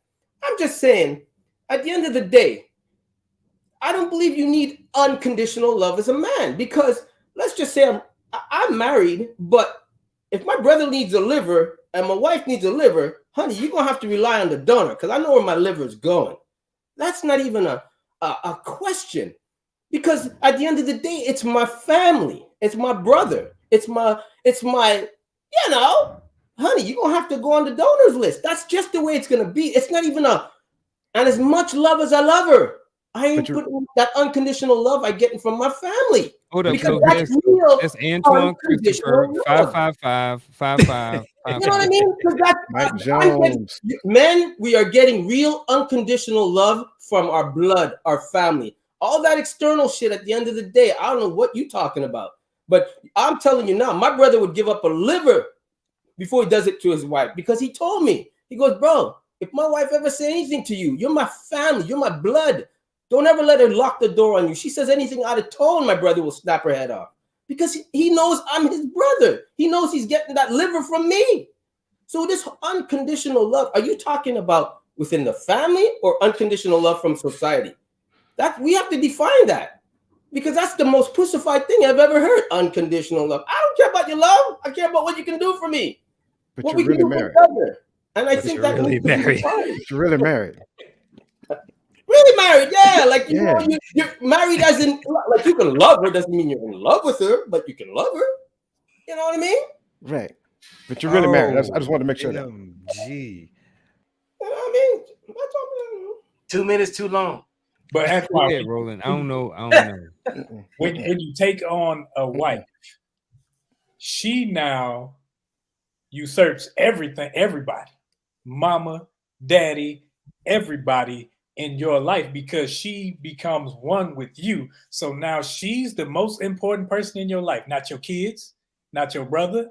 I'm just saying, at the end of the day, I don't believe you need unconditional love as a man because let's just say I'm married, but if my brother needs a liver and my wife needs a liver, honey, you're gonna have to rely on the donor because I know where my liver is going. That's not even a question, because at the end of the day, it's my family, it's my brother, it's my, you know, honey, you're gonna have to go on the donors list. That's just the way it's gonna be. It's not even and as much love as I love her, I ain't putting that unconditional love I get from my family. Hold up, Because so that's real that's Antoine Christopher, unconditional love. 555. You know what I mean? Because Mike that's Jones. men, we are getting real unconditional love from our blood, our family. All that external shit at the end of the day, I don't know what you're talking about. But I'm telling you now, my brother would give up a liver before he does it to his wife, because he told me, he goes, bro, if my wife ever say anything to you, you're my family, you're my blood. Don't ever let her lock the door on you. She says anything out of tone, my brother will snap her head off, because he knows I'm his brother. He knows he's getting that liver from me. So this unconditional love, are you talking about within the family or unconditional love from society? That we have to define that, because that's the most pussified thing I've ever heard. Unconditional love. I don't care about your love. I care about what you can do for me. But what you're we really can do married. together. And I But think you're that really needs to be married. defined. You're really married. Really married, yeah. Like you Yeah. know, you're married as in like you can love her. Doesn't mean you're in love with her, but you can love her. You know what I mean? Right. But you're really married. I just wanted to make sure that. MG. You know what I mean? I'm not talking 2 minutes too long. But Go Antoine, ahead, Roland. I don't know. when you take on a wife, she now usurps everything, everybody, mama, daddy, everybody in your life, because she becomes one with you. So now she's the most important person in your life, not your kids, not your brother,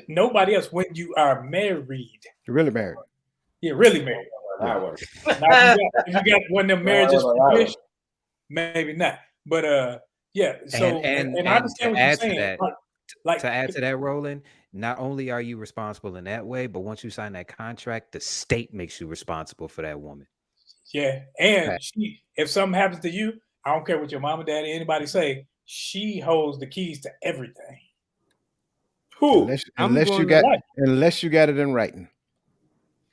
nobody else. When you are married, You're really married. you're really married. that one. Now, if you got one of them marriages No, I don't know finished, maybe not. But yeah. So and I understand what you're saying. Like to add to that, Roland, not only are you responsible in that way, but once you sign that contract, the state makes you responsible for that woman. yeah, and if something happens to you, I don't care what your mama, daddy, anybody say, she holds the keys to everything. Who? Unless you got it in writing.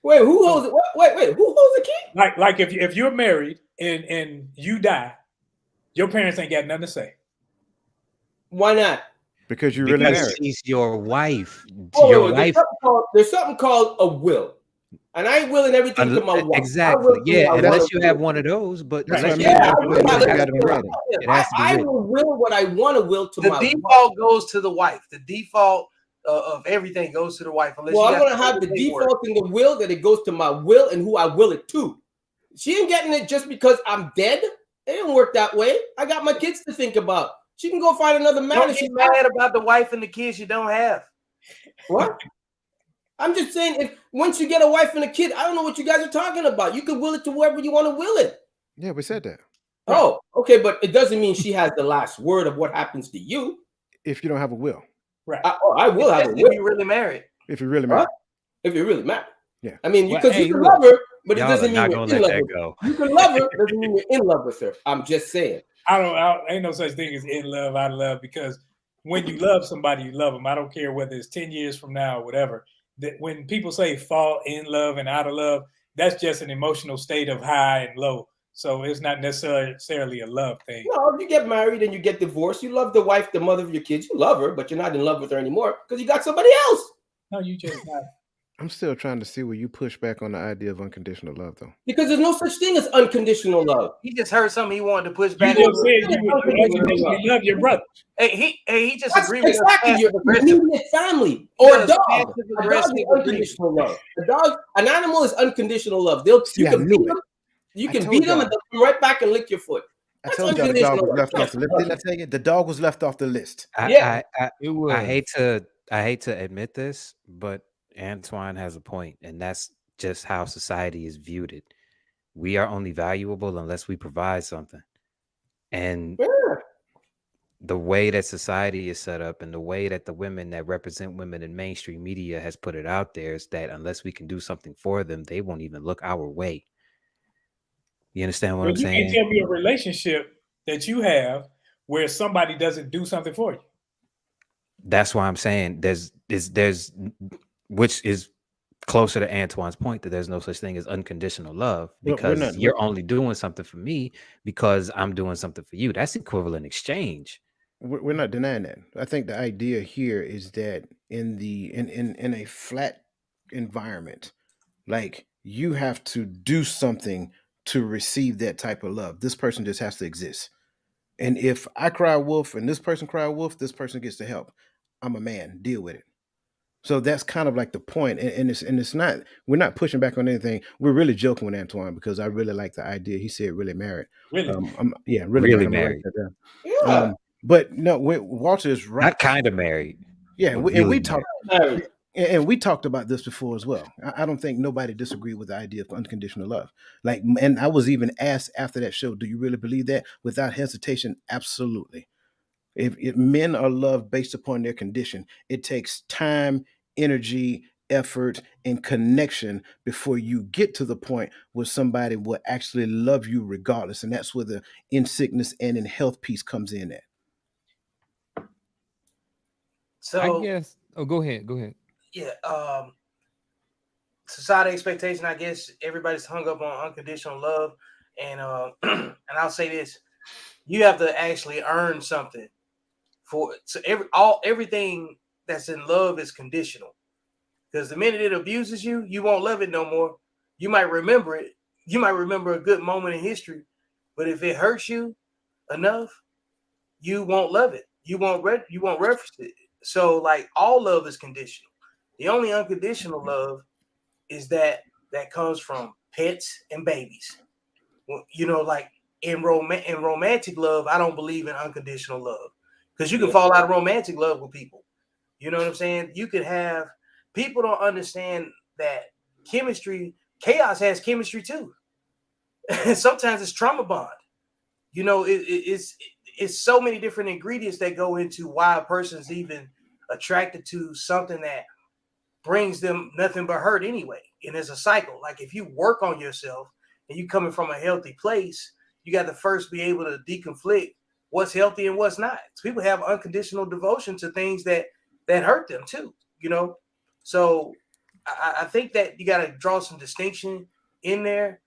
Wait, who holds it? Wait, who holds the key? Like if you're married and you die, your parents ain't got nothing to say. Why not? Because you're really married. She's your wife. Wait, there's something called a will. And I ain't willing everything to my wife. Exactly. Yeah, unless you have one of those, but I will will what I want to will to my wife. The default goes to the wife. The default of everything goes to the wife. Well, I'm going to have the default in the will that it goes to my will and who I will it to. She ain't getting it just because I'm dead. It didn't work that way. I got my kids to think about. She can go find another man. Don't get mad about the wife and the kids you don't have. What? I'm just saying, if once you get a wife and a kid, I don't know what you guys are talking about. You can will it to whoever you want to will it. Yeah, we said that. Oh, okay, but it doesn't mean she has the last word of what happens to you. If you don't have a will. Right. I will have a will. If you're really married. If you're really married. If you're really married. Yeah. I mean, because you can love her, but it doesn't mean you're in love with her. Go. You can love her, doesn't mean you're in love with her. I'm just saying. Ain't no such thing as in love, out of love, because when you love somebody, you love them. I don't care whether it's 10 years from now or whatever. That when people say fall in love and out of love, that's just an emotional state of high and low. So it's not necessarily a love thing. No, if you get married and you get divorced, you love the wife, the mother of your kids. You love her, but you're not in love with her anymore because you got somebody else. No, you just not. I'm still trying to see where you push back on the idea of unconditional love, though. Because there's no such thing as unconditional love. He just heard something he wanted to push back. You just said you love your brother. He just agreed with exactly your immediate family or a dog. A dog is unconditional love. A dog, an animal is unconditional love. You can beat them, you can beat them, and they'll come right back and lick your foot. I told you the dog was left off the list. Didn't I tell you? The dog was left off the list. I hate to admit this, but Antoine has a point, and that's just how society is viewed. It. We are only valuable unless we provide something. And the way that society is set up and the way that the women that represent women in mainstream media has put it out there is that unless we can do something for them, they won't even look our way. You understand what I'm saying? You can't tell me a relationship that you have where somebody doesn't do something for you. That's why I'm saying there's which is closer to Antoine's point that there's no such thing as unconditional love, Well, we're because not. you're only doing something for me because I'm doing something for you. That's equivalent exchange. We're not denying that. I think the idea here is that in a flat environment, like you have to do something to receive that type of love. This person just has to exist. And if I cry wolf and this person cry wolf, this person gets the help. I'm a man. Deal with it. So that's kind of like the point, and it's not. We're not pushing back on anything. We're really joking with Antoine because I really like the idea. He said really married. Really? Yeah, really married. Really I'm gonna write married. that down. Yeah. But no, Walter is right. Not kind of married. Yeah, but and really we married. talked. Married. And we talked about this before as well. I don't think nobody disagreed with the idea of unconditional love. Like, and I was even asked after that show, "Do you really believe that?" Without hesitation, absolutely. If men are loved based upon their condition, it takes time, energy, effort, and connection before you get to the point where somebody will actually love you regardless. And that's where the in sickness and in health piece comes in at. I So guess. Oh, go ahead. Go ahead. yeah, society expectation. I guess everybody's hung up on unconditional love, and and I'll say this: you have to actually earn something for. So everything that's in love is conditional. Because the minute it abuses you, you won't love it no more. You might remember it. You might remember a good moment in history, but if it hurts you enough, you won't love it. You won't reference it. So like all love is conditional. The only unconditional love is that comes from pets and babies. You know, like in romantic love, I don't believe in unconditional love because you can fall out of romantic love with people. You know what I'm saying? You could have people don't understand that chemistry, chaos has chemistry too. Sometimes it's trauma bond. You know, it's so many different ingredients that go into why a person's even attracted to something that brings them nothing but hurt anyway. And it's a cycle. Like if you work on yourself and you coming from a healthy place, you got to first be able to deconflict what's healthy and what's not. So people have unconditional devotion to things that hurt them too, you know. So I think that you got to draw some distinction in there,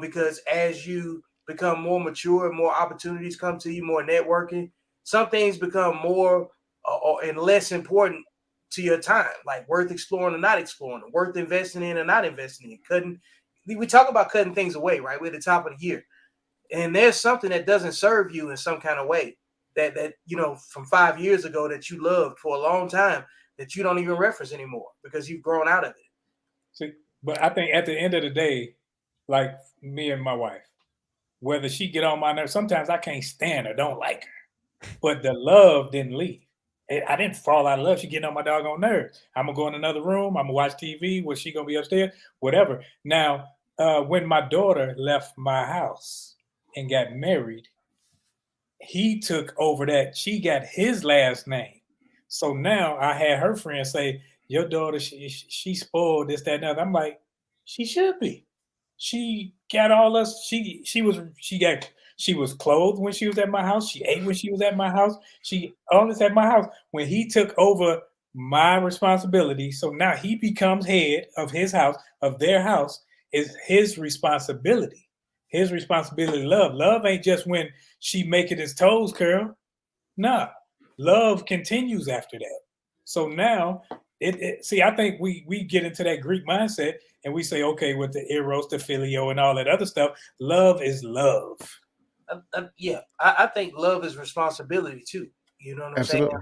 because as you become more mature, more opportunities come to you, more networking, some things become more and less important to your time, like worth exploring or not exploring, worth investing in or not investing in. Cutting, we talk about cutting things away, right? We're at the top of the year, and there's something that doesn't serve you in some kind of way that you know from 5 years ago that you loved for a long time that you don't even reference anymore because you've grown out of it. See, but I think at the end of the day, like me and my wife, whether she get on my nerves, sometimes I can't stand her, don't like her, but the love didn't leave. I didn't fall out of love. She getting on my doggone nerves. I'm gonna go in another room. I'm gonna watch TV. Was she gonna be upstairs? Whatever. Now, when my daughter left my house and got married, he took over that. She got his last name. So now I had her friend say, "Your daughter, she spoiled this, that, and other." I'm like, she should be. She got all us. She was clothed when she was at my house. She ate when she was at my house. She all this at my house. When he took over my responsibility, so now he becomes head of his house, of their house, is his responsibility. His responsibility. Love ain't just when she making his toes curl. Nah, love continues after that. So now, see, I think we get into that Greek mindset and we say, okay, with the eros, the filio, and all that other stuff, love is love. Yeah, I think love is responsibility too. You know what I'm Absolutely.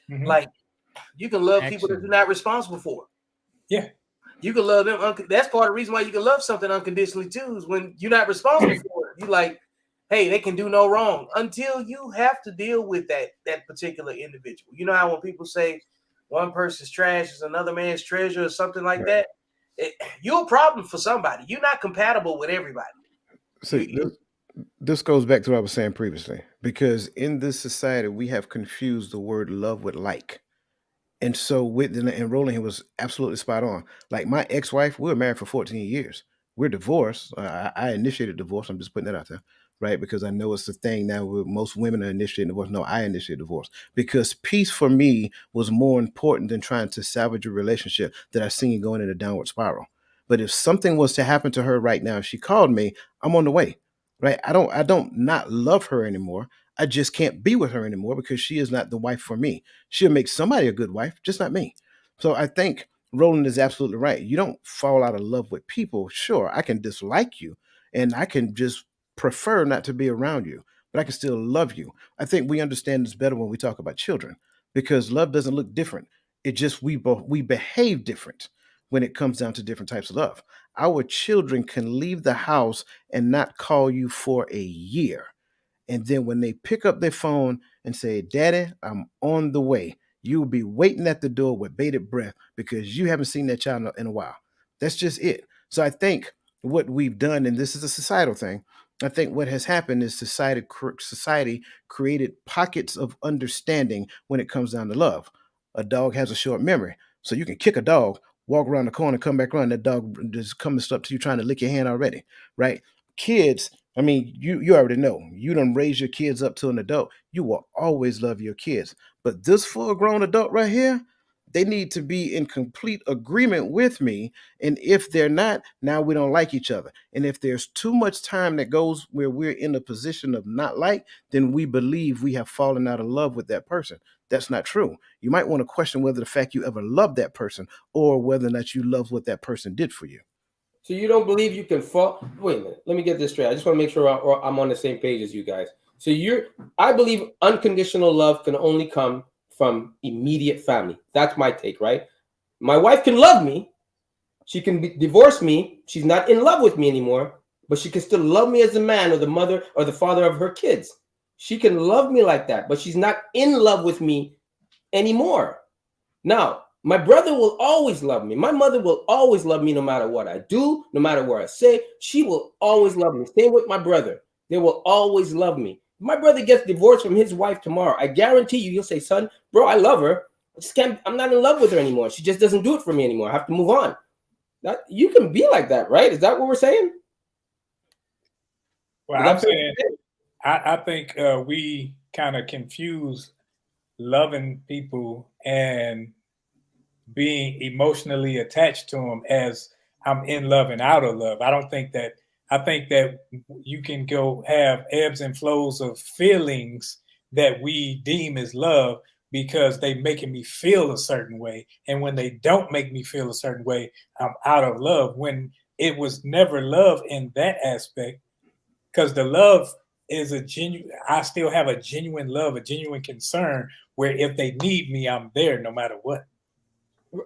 saying? Like you can love people that Action. you're not responsible for. Yeah. You can love them. That's part of the reason why you can love something unconditionally too. Is when you're not responsible for it. You like, hey, they can do no wrong until you have to deal with that particular individual. You know how when people say one person's trash is another man's treasure or something like Right. that, you're a problem for somebody. You're not compatible with everybody. See, this goes back to what I was saying previously, because in this society we have confused the word love with like. And so with and Roland, he was absolutely spot on. Like my ex-wife, we were married for 14 years. We're divorced. I initiated divorce. I'm just putting that out there. right? Because I know it's the thing now where most women are initiating divorce. No, I initiated divorce because peace for me was more important than trying to salvage a relationship that I seen going in a downward spiral. But if something was to happen to her right now, if she called me, I'm on the way, right? I don't not love her anymore. I just can't be with her anymore because she is not the wife for me. She'll make somebody a good wife, just not me. So I think Roland is absolutely right. You don't fall out of love with people. Sure, I can dislike you and I can just prefer not to be around you, but I can still love you. I think we understand this better when we talk about children because love doesn't look different. It just we behave different when it comes down to different types of love. Our children can leave the house and not call you for a year. And then when they pick up their phone and say, Daddy, I'm on the way, you'll be waiting at the door with bated breath because you haven't seen that child in a while. That's just it. So I think what we've done, and this is a societal thing, I think what has happened is society created pockets of understanding when it comes down to love. A dog has a short memory. So you can kick a dog, walk around the corner, come back around, that dog just comes up to you trying to lick your hand already, right? Kids, I mean, you already know. You done raise your kids up to an adult. You will always love your kids. But this full grown adult right here, they need to be in complete agreement with me. And if they're not, now we don't like each other. And if there's too much time that goes where we're in a position of not like, then we believe we have fallen out of love with that person. That's not true. You might want to question whether the fact you ever loved that person or whether or not you love what that person did for you. So you don't believe you can fall? Wait a minute. Let me get this straight. I just want to make sure I'm on the same page as you guys. So I believe unconditional love can only come from immediate family. That's my take, right? My wife can love me. She can divorce me. She's not in love with me anymore, but she can still love me as a man or the mother or the father of her kids. She can love me like that, but she's not in love with me anymore. Now, my brother will always love me. My mother will always love me no matter what I do, no matter where I say. She will always love me. Same with my brother. They will always love me. If my brother gets divorced from his wife tomorrow, I guarantee you, he'll say, son, bro, I love her. I'm not in love with her anymore. She just doesn't do it for me anymore. I have to move on. You can be like that, right? Is that what we're saying? Well, I'm saying, I think we kind of confuse loving people and being emotionally attached to them as I'm in love and out of love. I think that you can go have ebbs and flows of feelings that we deem as love because they making me feel a certain way. And when they don't make me feel a certain way, I'm out of love. When it was never love in that aspect, because the love is I still have a genuine love, a genuine concern where if they need me, I'm there no matter what.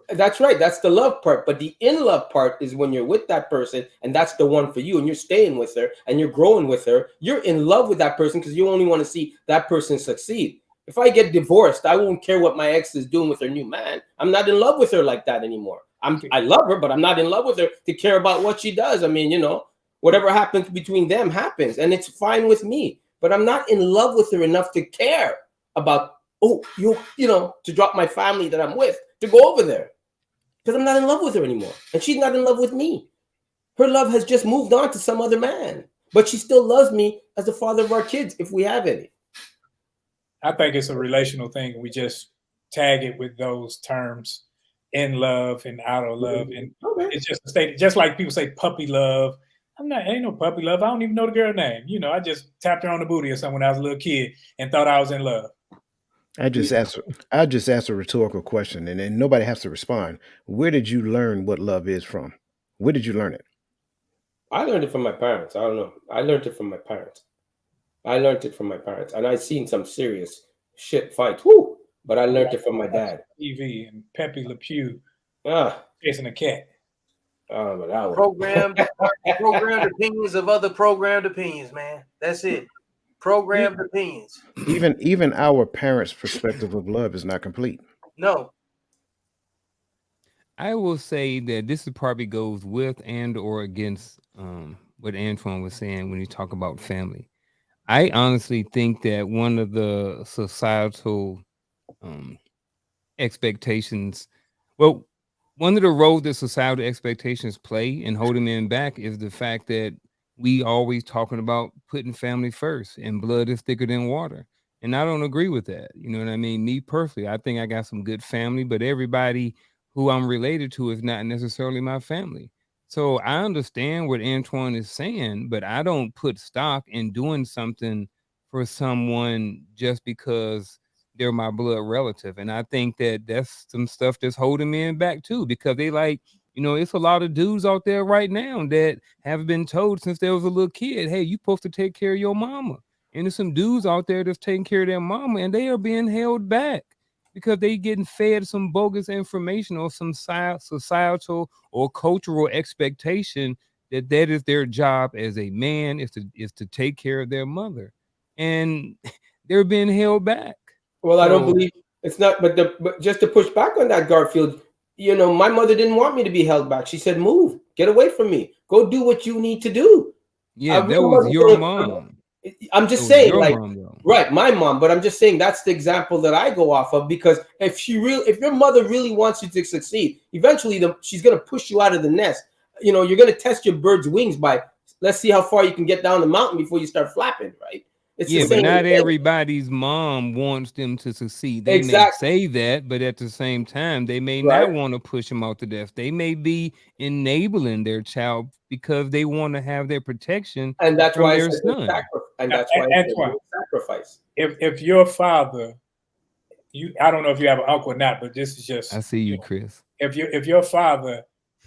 That's right. That's the love part. But the in love part is when you're with that person and that's the one for you and you're staying with her and you're growing with her. You're in love with that person because you only want to see that person succeed. If I get divorced, I won't care what my ex is doing with her new man. I'm not in love with her like that anymore. I love her, but I'm not in love with her to care about what she does. I mean, whatever happens between them happens and it's fine with me. But I'm not in love with her enough to care about, to drop my family that I'm with to go over there because I'm not in love with her anymore. And she's not in love with me. Her love has just moved on to some other man, but she still loves me as the father of our kids if we have any. I think it's a relational thing. We just tag it with those terms, in love and out of love. And it's just a state, just like people say puppy love. Ain't no puppy love. I don't even know the girl name. I just tapped her on the booty or something when I was a little kid and thought I was in love. I just asked a rhetorical question, and then nobody has to respond. Where did you learn what love is from? Where did you learn it? I learned it from my parents. I don't know. I learned it from my parents. And I seen some serious shit fight. Woo! But I learned it from my dad. TV and Pepe Le Pew Ah, chasing a cat. but that was Programmed opinions of other programmed opinions, man. That's it. Programmed opinions. Even our parents' perspective of love is not complete. No. I will say that this probably goes with and or against what Antoine was saying when you talk about family. I honestly think that one of the societal expectations, well, one of the roles that societal expectations play in holding men back is the fact that we always talking about putting family first, and blood is thicker than water. And I don't agree with that. You know what I mean? Me personally, I think I got some good family, but everybody who I'm related to is not necessarily my family. So I understand what Antoine is saying, but I don't put stock in doing something for someone just because they're my blood relative. And I think that that's some stuff that's holding men back too, because they like, it's a lot of dudes out there right now that have been told since they was a little kid, hey, you supposed to take care of your mama. And there's some dudes out there that's taking care of their mama, and they are being held back because they getting fed some bogus information or some societal or cultural expectation that is their job as a man is to take care of their mother, and they're being held back. Well, I don't So believe it's not, but just to push back on that, Garfield, my mother didn't want me to be held back. She said, "Move, get away from me, go do what you need to do." I yeah, really that was wasn't your gonna- mom. I'm That just was saying, your like, mom though. right, my mom, but I'm just saying that's the example that I go off of, because if your mother really wants you to succeed, eventually she's gonna push you out of the nest. You're gonna test your bird's wings by, let's see how far you can get down the mountain before you start flapping, right? It's the Yeah, but same not thing. everybody's mom wants them to succeed. They may Exactly. say that, but at the same time, they may Right. not want to push them out to death. They may be enabling their child because they want to have their protection And that's from why I their said son. and that's why I said Antoine, sacrifice. if your father, I don't know if you have an uncle or not, but this is I just, see you, Chris. if your father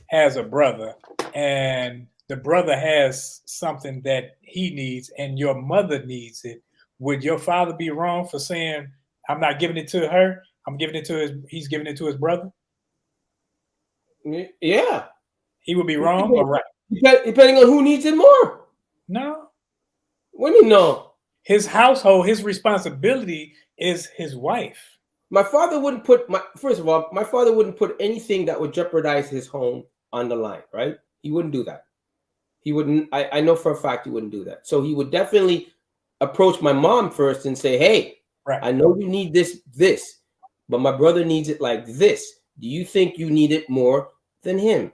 has a brother and the brother has something that he needs and your mother needs it, would your father be wrong for saying, I'm not giving it to her, he's giving it to his brother? Yeah. He would be wrong or right? Depending on who needs it more. No. What do you know? His household, his responsibility is his wife. My father wouldn't first of all, my father wouldn't put anything that would jeopardize his home on the line, right? He wouldn't do that. He wouldn't, I know for a fact he wouldn't do that. So he would definitely approach my mom first and say, hey, right, I know you need this, but my brother needs it like this. Do you think you need it more than him?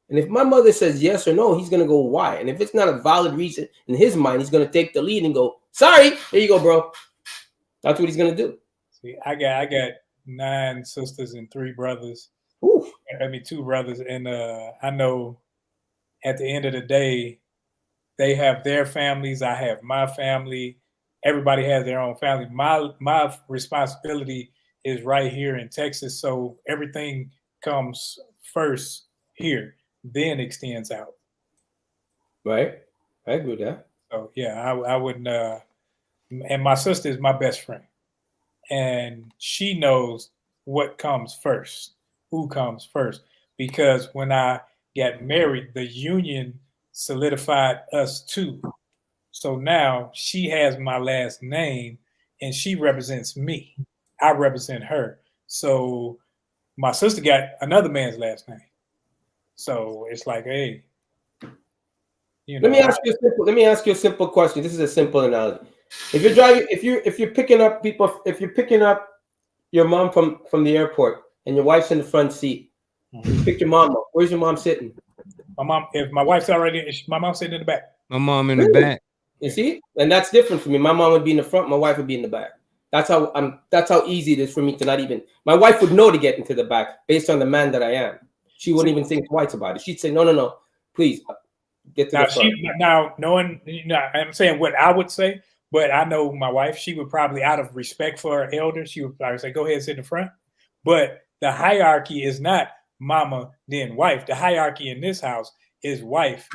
And if my mother says yes or no, he's going to go why. And if it's not a valid reason in his mind, he's going to take the lead and go, sorry, here you go, bro. That's what he's going to do. See, I got 9 sisters and 3 brothers. Oof. 2 brothers. And I know at the end of the day, they have their families. I have my family. Everybody has their own family. My responsibility is right here in Texas. So everything comes first here, then extends out. Right. I agree with that. So yeah, I wouldn't. And my sister is my best friend, and she knows what comes first, who comes first. Because when I got married, the union solidified us too. So now she has my last name, and she represents me. I represent her. So my sister got another man's last name. So it's like, hey, Let me ask you a simple question. This is a simple analogy. If you're driving, if you're picking up people, if you're picking up your mom from the airport and your wife's in the front seat, you pick your mom up. Where's your mom sitting? My mom, if my wife's already, my mom's sitting in the back. My mom in the back. You see, and that's different for me. My mom would be in the front. My wife would be in the back. That's how easy it is for me to not even. My wife would know to get into the back based on the man that I am. She wouldn't even think twice about it. She'd say, no, please get to the front. Knowing, I'm saying what I would say, but I know my wife. She would probably, out of respect for her elder, she would probably say, "Go ahead, sit in the front." But the hierarchy is not mama then wife. The hierarchy in this house is wife.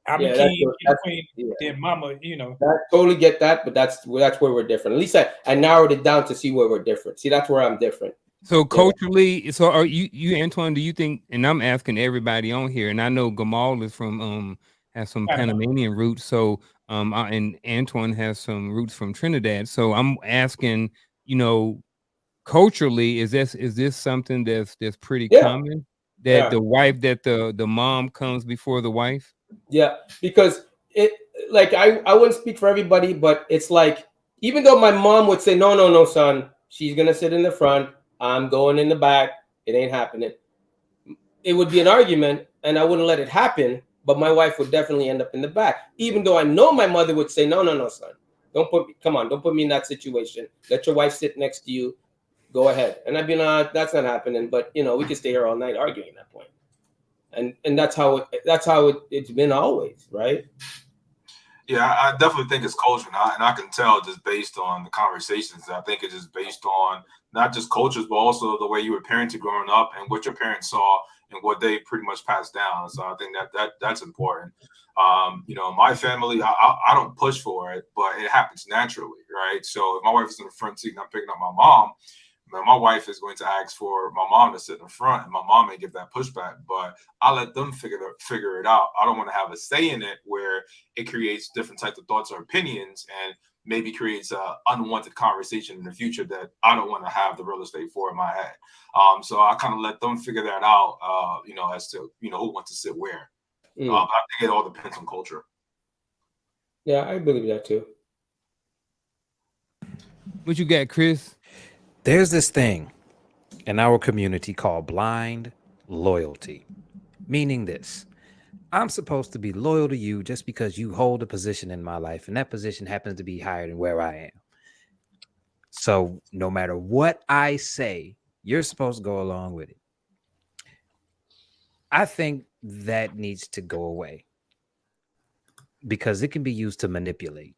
I'm the king, queen, then mama. I totally get that, but that's where we're different. At least I narrowed it down to see where we're different. See, that's where I'm different. So culturally, so are you Antoine? Do you think? And I'm asking everybody on here, and I know Gamal is from has some Panamanian roots. So and Antoine has some roots from Trinidad. So I'm asking, culturally, is this something that's pretty common? That the wife, that the mom comes before the wife? Yeah, because I wouldn't speak for everybody, but it's like, even though my mom would say, no, son, she's gonna sit in the front, I'm going in the back, it ain't happening. It would be an argument, and I wouldn't let it happen. but my wife would definitely end up in the back. Even though I know my mother would say, no, son, don't put me in that situation. Let your wife sit next to you. Go ahead. And I'd be like, that's not happening. But we could stay here all night arguing at that point. And that's how it's been always, right? Yeah, I definitely think it's culture, and I can tell just based on the conversations. I think it's just based on not just cultures, but also the way you were parented growing up and what your parents saw and what they pretty much passed down. So I think that's important. My family, I don't push for it, but it happens naturally, right? So if my wife is in the front seat and I'm picking up my mom, my wife is going to ask for my mom to sit in front, and my mom may give that pushback, but I let them figure it out. I don't want to have a say in it where it creates different types of thoughts or opinions and maybe creates a unwanted conversation in the future that I don't want to have the real estate for in my head. So I kind of let them figure that out, as to who wants to sit where. I think it all depends on culture. Yeah, I believe that too. What you got, Chris? There's this thing in our community called blind loyalty, meaning this: I'm supposed to be loyal to you just because you hold a position in my life, and that position happens to be higher than where I am. So no matter what I say, you're supposed to go along with it. I think that needs to go away because it can be used to manipulate.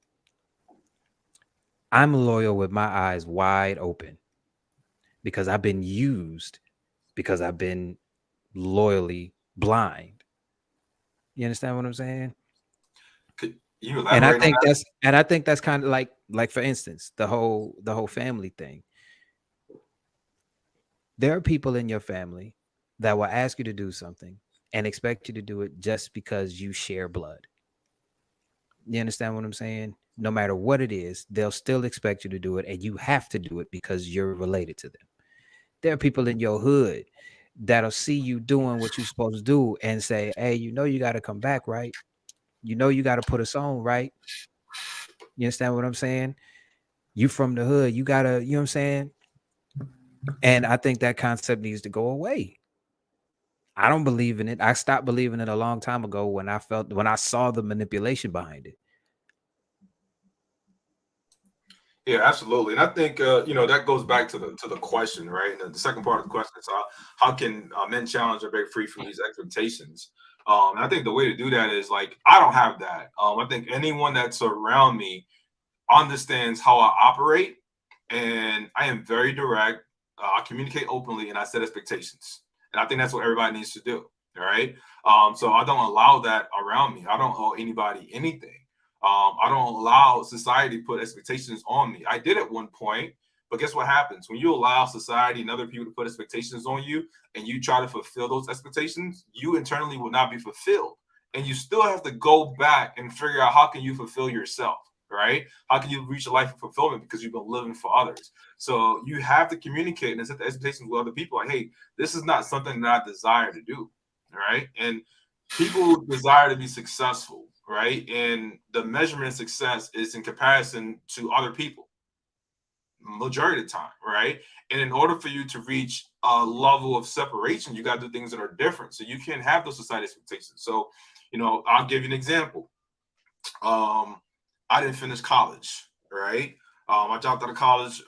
I'm loyal with my eyes wide open because I've been used, because I've been loyally blind. You understand what I'm saying? Could you And I elaborate on think that? that's kind of like for instance, the whole family thing. There are people in your family that will ask you to do something and expect you to do it just because you share blood. You understand what I'm saying? No matter what it is, they'll still expect you to do it, and you have to do it because you're related to them. There are people in your hood that'll see you doing what you're supposed to do and say, hey, you got to come back, right? You got to put us on, right? You understand what I'm saying? You from the hood, you got to, you know what I'm saying? And I think that concept needs to go away. I don't believe in it. I stopped believing it a long time ago when I saw the manipulation behind it. Yeah, absolutely, and I think that goes back to the question, right? And the second part of the question is how can men challenge or break free from these expectations? And I think the way to do that is like I don't have that. I think anyone that's around me understands how I operate, and I am very direct. I communicate openly, and I set expectations, and I think that's what everybody needs to do. All right. So I don't allow that around me. I don't owe anybody anything. I don't allow society to put expectations on me. I did at one point, but guess what happens when you allow society and other people to put expectations on you, and you try to fulfill those expectations? You internally will not be fulfilled, and you still have to go back and figure out how can you fulfill yourself. Right? How can you reach a life of fulfillment because you've been living for others? So you have to communicate and set the expectations with other people. Like, hey, this is not something that I desire to do. Right? And people desire to be successful, right? And the measurement of success is in comparison to other people, majority of the time, right? And in order for you to reach a level of separation, you got to do things that are different. So you can't have those society expectations. So, I'll give you an example. I didn't finish college, right? I dropped out of college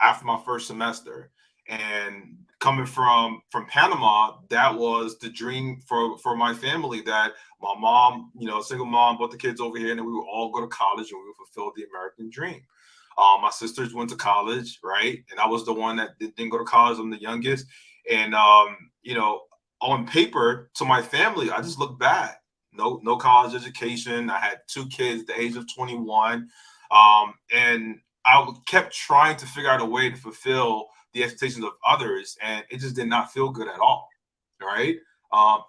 after my first semester, and coming from Panama, that was the dream for my family. That my mom, single mom, brought the kids over here, and then we would all go to college and we would fulfill the American dream. My sisters went to college, right? And I was the one that didn't go to college. I'm the youngest, and on paper, to my family, I just looked bad. No college education. I had 2 kids at the age of 21, and I kept trying to figure out a way to fulfill the expectations of others, and it just did not feel good at all. Right?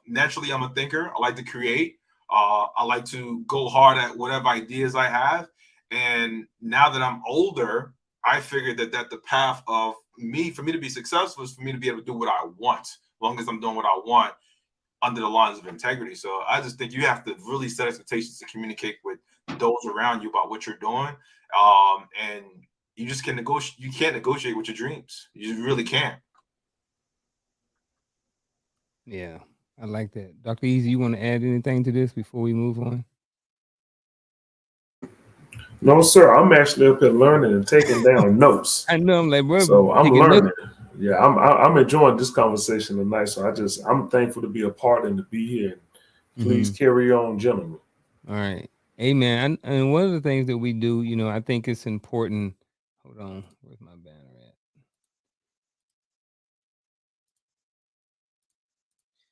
Naturally, I'm a thinker. I like to create. I like to go hard at whatever ideas I have. And now that I'm older, I figured that the path of for me to be successful is for me to be able to do what I want, as long as I'm doing what I want under the lines of integrity. So I just think you have to really set expectations to communicate with those around you about what you're doing. And you just can negotiate. You can't negotiate with your dreams. You really can't. Yeah. I like that. Dr. Easy, you want to add anything to this before we move on? No, sir. I'm actually up here learning and taking down notes. I know I'm like, bro, So I'm taking notes. learning. Yeah, I'm enjoying this conversation tonight. So I'm thankful to be a part and to be here. Please carry on, gentlemen. All right. Amen. And one of the things that we do, I think it's important. Hold on. Where's my banner at?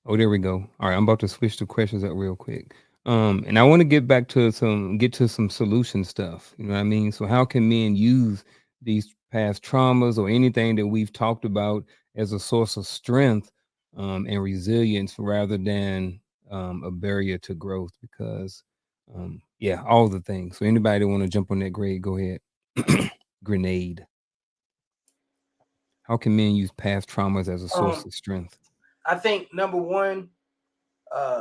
Oh, there we go. All right. I'm about to switch the questions up real quick. And I want to get to some solution stuff. You know what I mean? So how can men use these past traumas or anything that we've talked about as a source of strength and resilience rather than a barrier to growth? Because all the things. So anybody want to jump on that grade, go ahead. Grenade. How can men use past traumas as a source of strength? I think number one,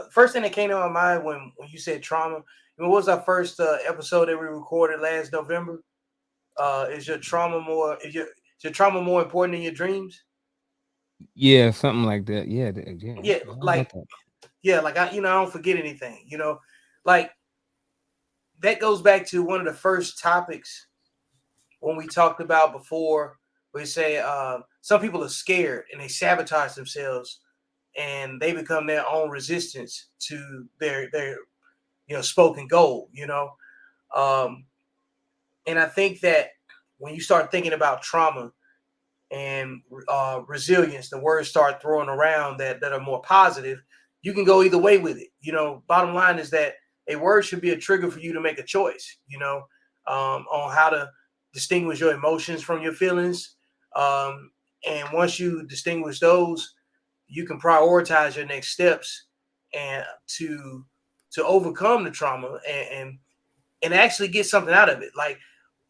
first thing that came to my mind when you said trauma, what was our first episode that we recorded last November? Is your trauma more important than your dreams? Yeah, something like that. Yeah, like I don't forget anything. Like that goes back to one of the first topics when we talked about before. We say some people are scared and they sabotage themselves, and they become their own resistance to their spoken goal. And I think that when you start thinking about trauma and resilience, the words start throwing around that are more positive. You can go either way with it. Bottom line is that a word should be a trigger for you to make a choice. On how to distinguish your emotions from your feelings. And once you distinguish those, you can prioritize your next steps and to overcome the trauma and actually get something out of it. Like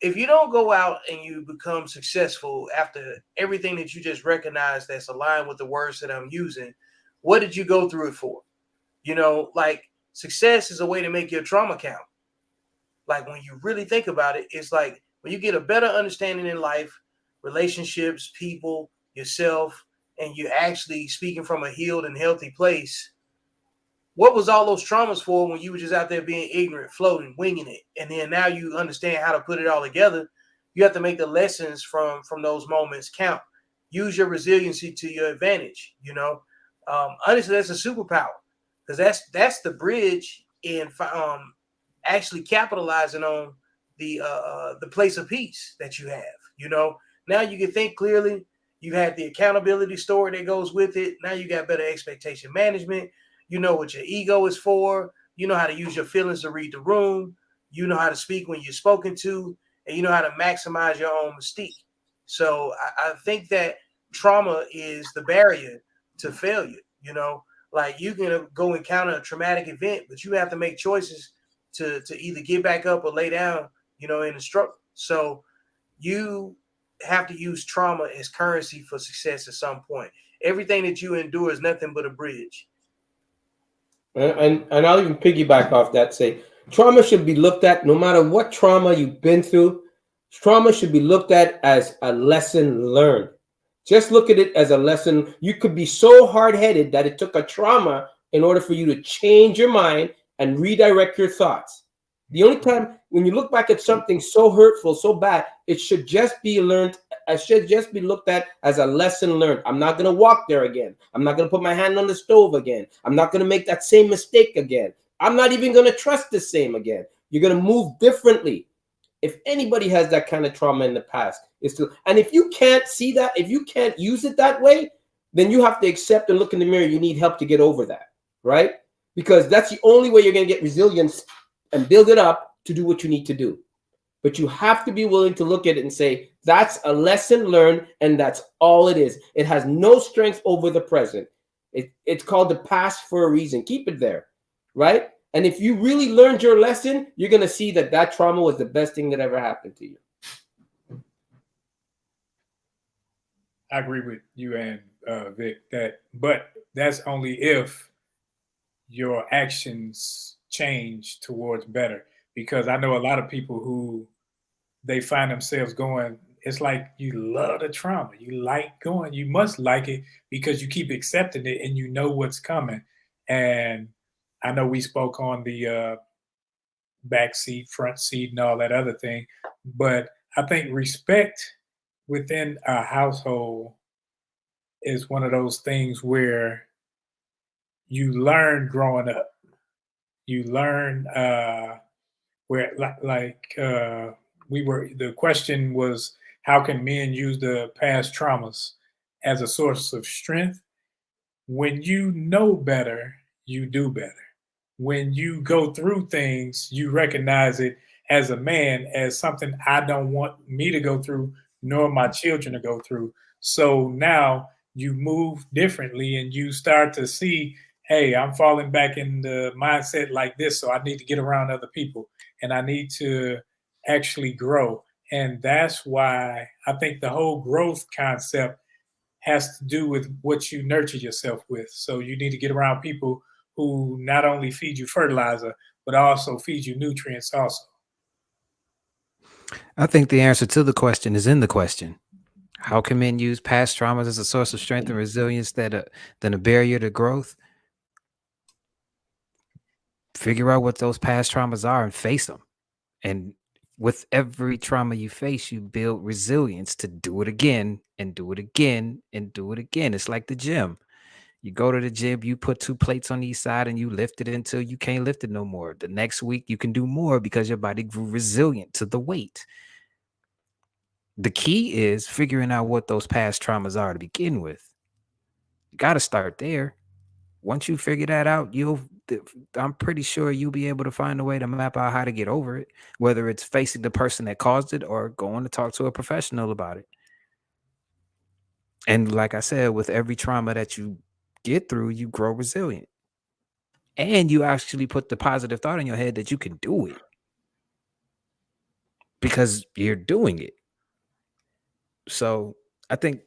if you don't go out and you become successful after everything that you just recognized that's aligned with the words that I'm using, what did you go through it for? Like success is a way to make your trauma count. Like when you really think about it, it's like when you get a better understanding in life, relationships, people, yourself, and you're actually speaking from a healed and healthy place. What was all those traumas for when you were just out there being ignorant, floating, winging it? And then now you understand how to put it all together. You have to make the lessons from those moments count. Use your resiliency to your advantage. Honestly, that's a superpower because that's the bridge in actually capitalizing on the place of peace that you have. Now you can think clearly. You have the accountability story that goes with it. Now you got better expectation management. You know what your ego is for. You know how to use your feelings to read the room. You know how to speak when you're spoken to, and you know how to maximize your own mystique. So I think that trauma is the barrier to failure. Like you can go encounter a traumatic event, but you have to make choices to either get back up or lay down, in the struggle. So you have to use trauma as currency for success at some point. Everything that you endure is nothing but a bridge. And I'll even piggyback off that. Say trauma should be looked at, no matter what trauma you've been through. Trauma should be looked at as a lesson learned. Just look at it as a lesson. You could be so hard-headed that it took a trauma in order for you to change your mind and redirect your thoughts. The only time when you look back at something so hurtful, so bad, it should just be learned. It should just be looked at as a lesson learned. I'm not going to walk there again. I'm not going to put my hand on the stove again. I'm not going to make that same mistake again. I'm not even going to trust the same again. You're going to move differently. If anybody has that kind of trauma in the past, and if you can't see that, if you can't use it that way, then you have to accept and look in the mirror. You need help to get over that, right? Because that's the only way you're going to get resilience and build it up to do what you need to do. But you have to be willing to look at it and say, that's a lesson learned, and that's all it is. It has no strength over the present. It's called the past for a reason. Keep it there, right? And if you really learned your lesson, you're going to see that trauma was the best thing that ever happened to you. I agree with you and Vic but that's only if your actions change towards better. Because I know a lot of people who they find themselves going, it's like you love the trauma. You like going, you must like it because you keep accepting it and you know what's coming. And I know we spoke on the back seat, front seat, and all that other thing, but I think respect within a household is one of those things where you learn growing up. You learn where we were. The question was, how can men use the past traumas as a source of strength? When you know better, you do better. When you go through things, you recognize it as a man as something I don't want me to go through, nor my children to go through. So now you move differently and you start to see, hey, I'm falling back in the mindset like this. So I need to get around other people and I need to actually grow. And that's why I think the whole growth concept has to do with what you nurture yourself with. So you need to get around people who not only feed you fertilizer, but also feed you nutrients also. I think the answer to the question is in the question. How can men use past traumas as a source of strength and resilience than a barrier to growth? Figure out what those past traumas are and face them. And with every trauma you face, you build resilience to do it again and do it again and do it again. It's like the gym. You go to the gym, you put 2 plates on each side and you lift it until you can't lift it no more. The next week you can do more because your body grew resilient to the weight. The key is figuring out what those past traumas are to begin with. You got to start there. Once you figure that out, I'm pretty sure you'll be able to find a way to map out how to get over it, whether it's facing the person that caused it or going to talk to a professional about it. And like I said, with every trauma that you get through, you grow resilient. And you actually put the positive thought in your head that you can do it because you're doing it. So I think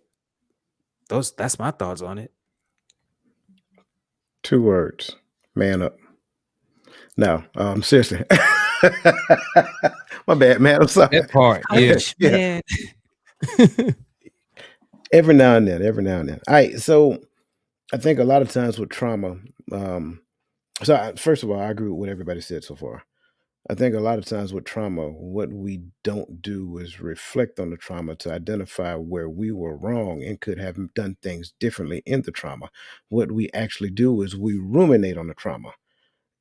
that's my thoughts on it. 2 words: man up. Now, seriously. My bad, man. I'm sorry. That part, yeah. Yeah. Man. Every now and then. All right. So I think a lot of times with trauma, first of all, I agree with what everybody said so far. I think a lot of times with trauma, what we don't do is reflect on the trauma to identify where we were wrong and could have done things differently in the trauma. What we actually do is we ruminate on the trauma.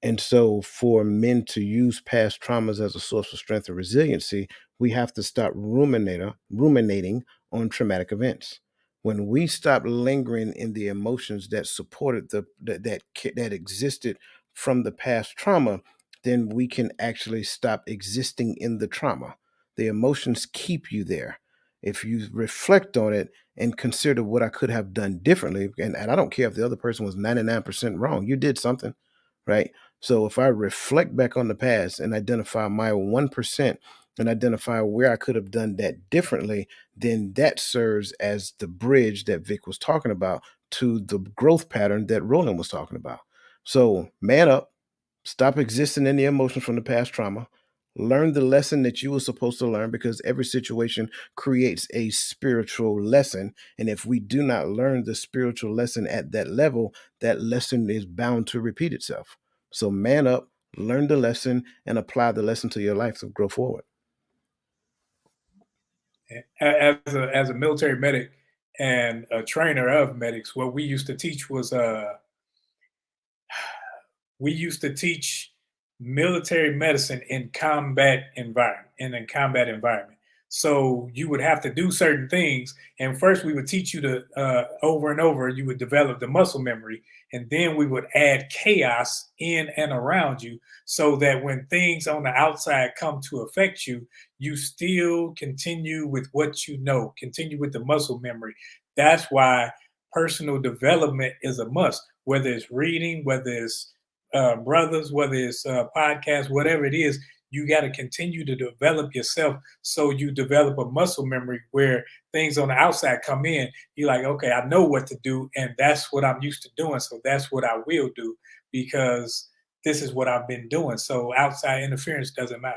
And so, for men to use past traumas as a source of strength and resiliency, we have to stop ruminating on traumatic events. When we stop lingering in the emotions that supported that existed from the past trauma, then we can actually stop existing in the trauma. The emotions keep you there. If you reflect on it and consider what I could have done differently, and I don't care if the other person was 99% wrong, you did something, right? So if I reflect back on the past and identify my 1% and identify where I could have done that differently, then that serves as the bridge that Vic was talking about to the growth pattern that Roland was talking about. So man up, stop existing in the emotions from the past trauma. Learn the lesson that you were supposed to learn because every situation creates a spiritual lesson. And if we do not learn the spiritual lesson at that level, that lesson is bound to repeat itself. So man up, learn the lesson, and apply the lesson to your life to grow forward. As a military medic and a trainer of medics, what we used to teach was we used to teach military medicine in combat environment. So you would have to do certain things, and first we would teach you to over and over. You would develop the muscle memory, and then we would add chaos in and around you, so that when things on the outside come to affect you, you still continue with what you know, continue with the muscle memory. That's why personal development is a must. Whether it's reading, whether it's brothers, whether it's podcasts, whatever it is, you got to continue to develop yourself so you develop a muscle memory where things on the outside come in. You're like, okay, I know what to do, and that's what I'm used to doing. So that's what I will do because this is what I've been doing. So outside interference doesn't matter.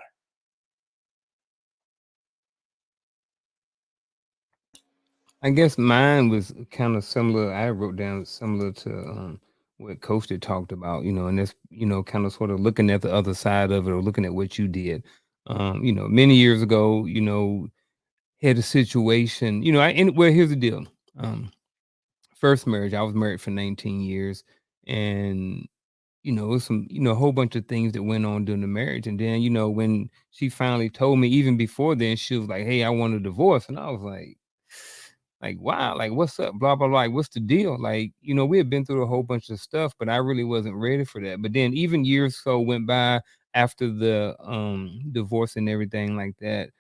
I guess mine was kind of similar. I wrote down similar to what Coach had talked about, and that's, kind of sort of looking at the other side of it, or looking at what you did. Many years ago, had a situation, well, here's the deal. First marriage, I was married for 19 years, and it was some, a whole bunch of things that went on during the marriage. And then, when she finally told me, even before then, she was like, "Hey, I want a divorce." And I was like, wow, like, what's up? Blah, blah, blah. Like, what's the deal? Like, we had been through a whole bunch of stuff, but I really wasn't ready for that. But then even years so went by after the divorce and everything like that.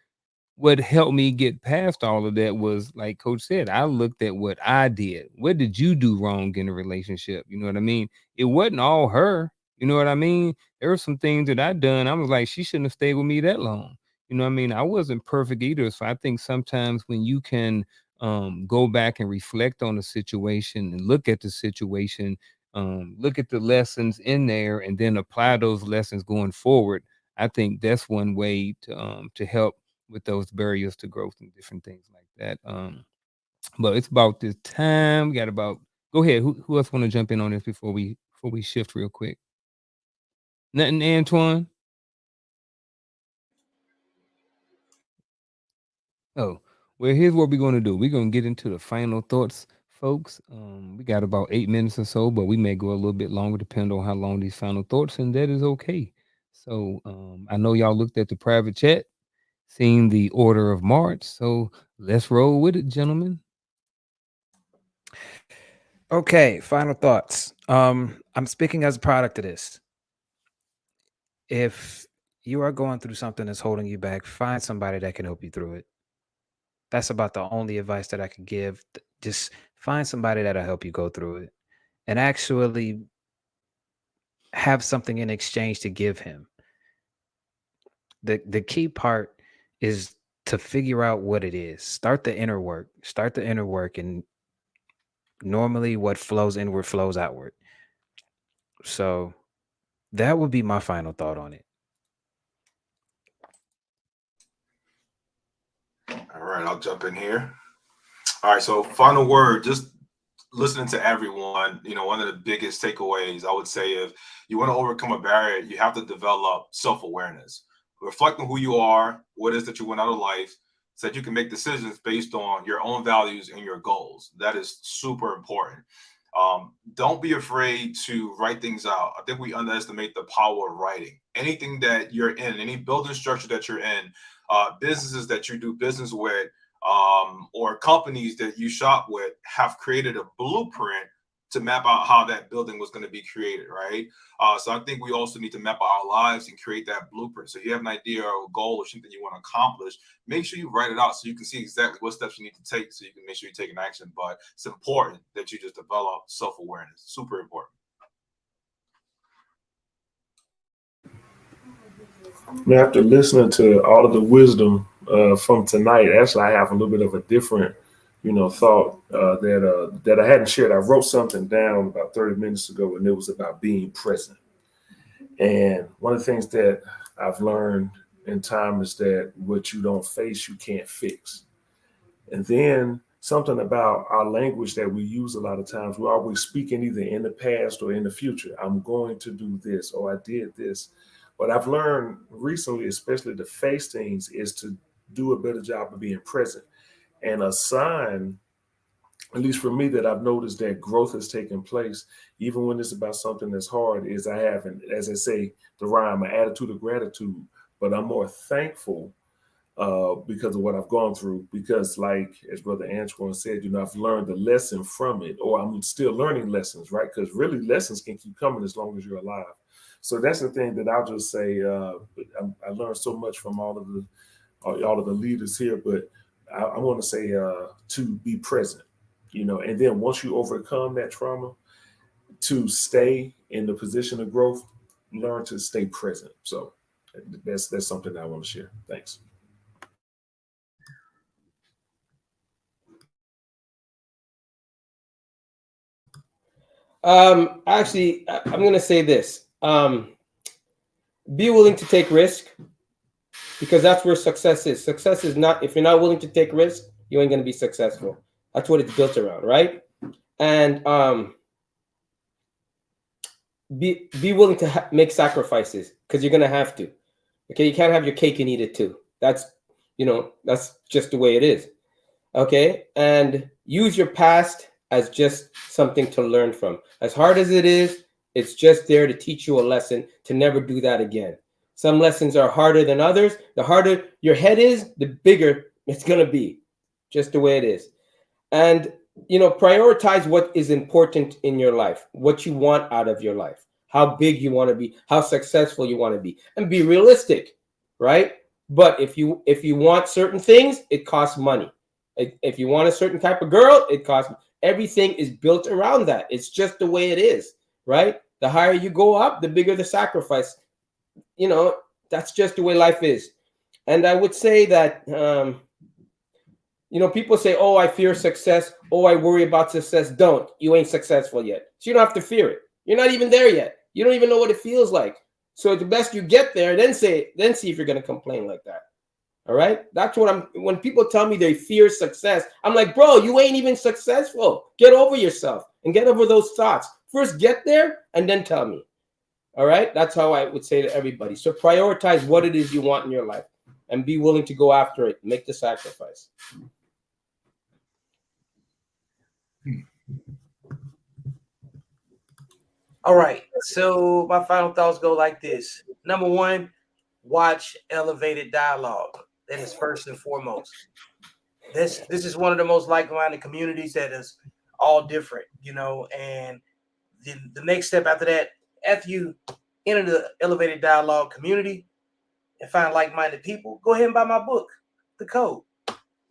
What helped me get past all of that was, like Coach said, I looked at what I did. What did you do wrong in a relationship? You know what I mean? It wasn't all her. You know what I mean? There were some things that I done. I was like, she shouldn't have stayed with me that long. You know what I mean? I wasn't perfect either. So I think sometimes when you can go back and reflect on the situation and look at the situation, look at the lessons in there, and then apply those lessons going forward. I think that's one way to help with those barriers to growth and different things like that. But it's about this time. We got about, go ahead. Who else want to jump in on this before we shift real quick? Nothing, Antoine. Oh, well, here's what we're gonna do. We're gonna get into the final thoughts, folks. We got about 8 minutes or so, but we may go a little bit longer, depending on how long these final thoughts, and that is okay. So I know y'all looked at the private chat, seen the order of March. So let's roll with it, gentlemen. Okay, final thoughts. I'm speaking as a product of this. If you are going through something that's holding you back, find somebody that can help you through it. That's about the only advice that I could give. Just find somebody that'll help you go through it, and actually have something in exchange to give him. The key part is to figure out what it is. Start the inner work. And normally what flows inward flows outward. So that would be my final thought on it. All right, I'll jump in here. All right, so final word, just listening to everyone, one of the biggest takeaways I would say, if you want to overcome a barrier, you have to develop self-awareness. Reflect on who you are, what it is that you want out of life, so that you can make decisions based on your own values and your goals. That is super important. Don't be afraid to write things out. I think we underestimate the power of writing. Anything that you're in, any building structure that you're in, businesses that you do business with, or companies that you shop with, have created a blueprint to map out how that building was going to be created, right? So I think we also need to map out our lives and create that blueprint. So you have an idea or a goal or something you want to accomplish, make sure you write it out so you can see exactly what steps you need to take, so you can make sure you take an action. But it's important that you just develop self-awareness. Super important. After listening to all of the wisdom from tonight, actually, I have a little bit of a different, thought that I hadn't shared. I wrote something down about 30 minutes ago, and it was about being present. And one of the things that I've learned in time is that what you don't face, you can't fix. And then something about our language that we use a lot of times, we're always speaking either in the past or in the future. I'm going to do this, or I did this. What I've learned recently, especially to face things, is to do a better job of being present. And a sign, at least for me, that I've noticed that growth has taken place, even when it's about something that's hard, is I have, as I say, the rhyme, an attitude of gratitude, but I'm more thankful because of what I've gone through. Because, like as Brother Antoine said, I've learned the lesson from it, or I'm still learning lessons, right? Because really, lessons can keep coming as long as you're alive. So that's the thing that I'll just say. I learned so much from all of the leaders here, but I want to say to be present, and then once you overcome that trauma, to stay in the position of growth, learn to stay present. So that's something that I want to share. Thanks. Actually, I'm going to say this. Be willing to take risk, because that's where success is. Success is not, if you're not willing to take risk, you ain't going to be successful. That's what it's built around, right? And be willing to make sacrifices, because you're gonna have to. Okay, you can't have your cake and eat it too. That's that's just the way it is. Okay, and use your past as just something to learn from. As hard as it is, it's just there to teach you a lesson to never do that again. Some lessons are harder than others. The harder your head is, the bigger it's gonna be. Just the way it is. And prioritize what is important in your life, what you want out of your life, how big you want to be, how successful you want to be, and be realistic, right? But if you want certain things, it costs money. If you want a certain type of girl, it costs. Everything is built around that. It's just the way it is, right? The higher you go up, the bigger the sacrifice. That's just the way life is. And I would say that people say, oh, I fear success. Oh, I worry about success. Don't. You ain't successful yet. So you don't have to fear it. You're not even there yet. You don't even know what it feels like. So the best you get there, then see if you're going to complain like that. All right? That's what when people tell me they fear success, I'm like, bro, you ain't even successful. Get over yourself and get over those thoughts. First get there and then tell me. All right? That's how I would say to everybody. So prioritize what it is you want in your life and be willing to go after it. Make the sacrifice. All right. So my final thoughts go like this. Number one, watch elevated dialogue. That is first and foremost. This is one of the most like-minded communities that is all different, and the next step after that, after you enter the elevated dialogue community and find like-minded people, go ahead and buy my book, The Code.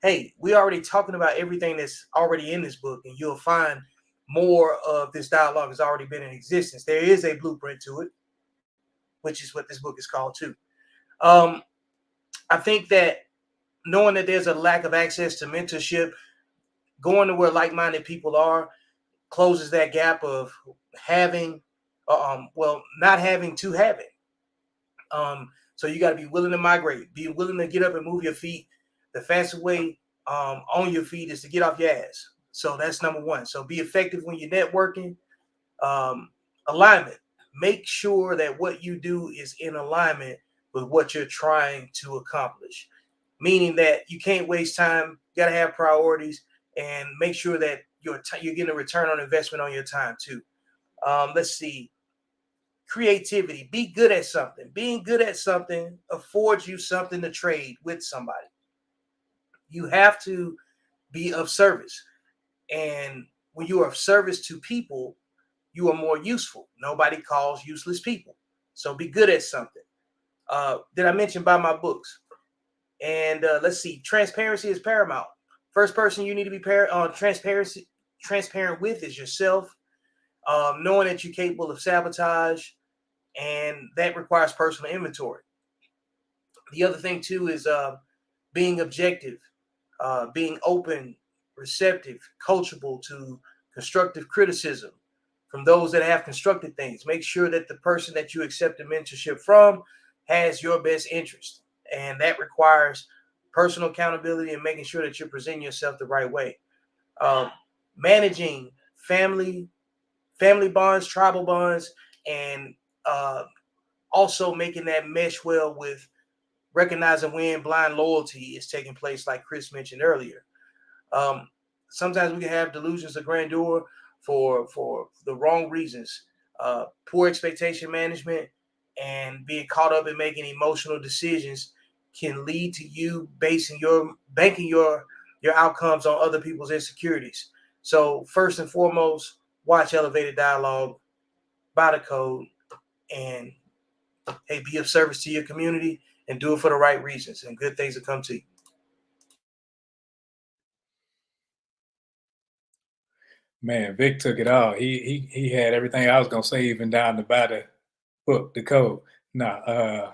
Hey, we're already talking about everything that's already in this book, and you'll find more of this dialogue has already been in existence. There is a blueprint to it, which is what this book is called too. I think that knowing that there's a lack of access to mentorship, going to where like-minded people are closes that gap of having, not having to having. So you got to be willing to migrate, be willing to get up and move your feet. The fastest way on your feet is to get off your ass. So that's number one. So be effective when you're networking. Alignment. Make sure that what you do is in alignment with what you're trying to accomplish. Meaning that you can't waste time. You got to have priorities and make sure that you're getting a return on investment on your time too. Let's see. Creativity. Be good at something. Being good at something affords you something to trade with somebody. You have to be of service. And when you are of service to people, you are more useful. Nobody calls useless people. So be good at something. Did I mention buy my books? And let's see. Transparency is paramount. First person you need to be transparent with is yourself. Knowing that you're capable of sabotage, and that requires personal inventory. The other thing too is being objective, being open, receptive, coachable to constructive criticism from those that have constructed things. Make sure that the person that you accept a mentorship from has your best interest, and that requires personal accountability and making sure that you're presenting yourself the right way. Managing family bonds, tribal bonds, and also making that mesh well with recognizing when blind loyalty is taking place, like Chris mentioned earlier. Sometimes we can have delusions of grandeur for the wrong reasons. Poor expectation management and being caught up in making emotional decisions can lead to you banking your outcomes on other people's insecurities. So first and foremost, watch elevated dialogue, buy the code, and hey, be of service to your community and do it for the right reasons, and good things will come to you. Man, Vic took it all. He had everything I was gonna say, even down to buy the book, The Code. Nah,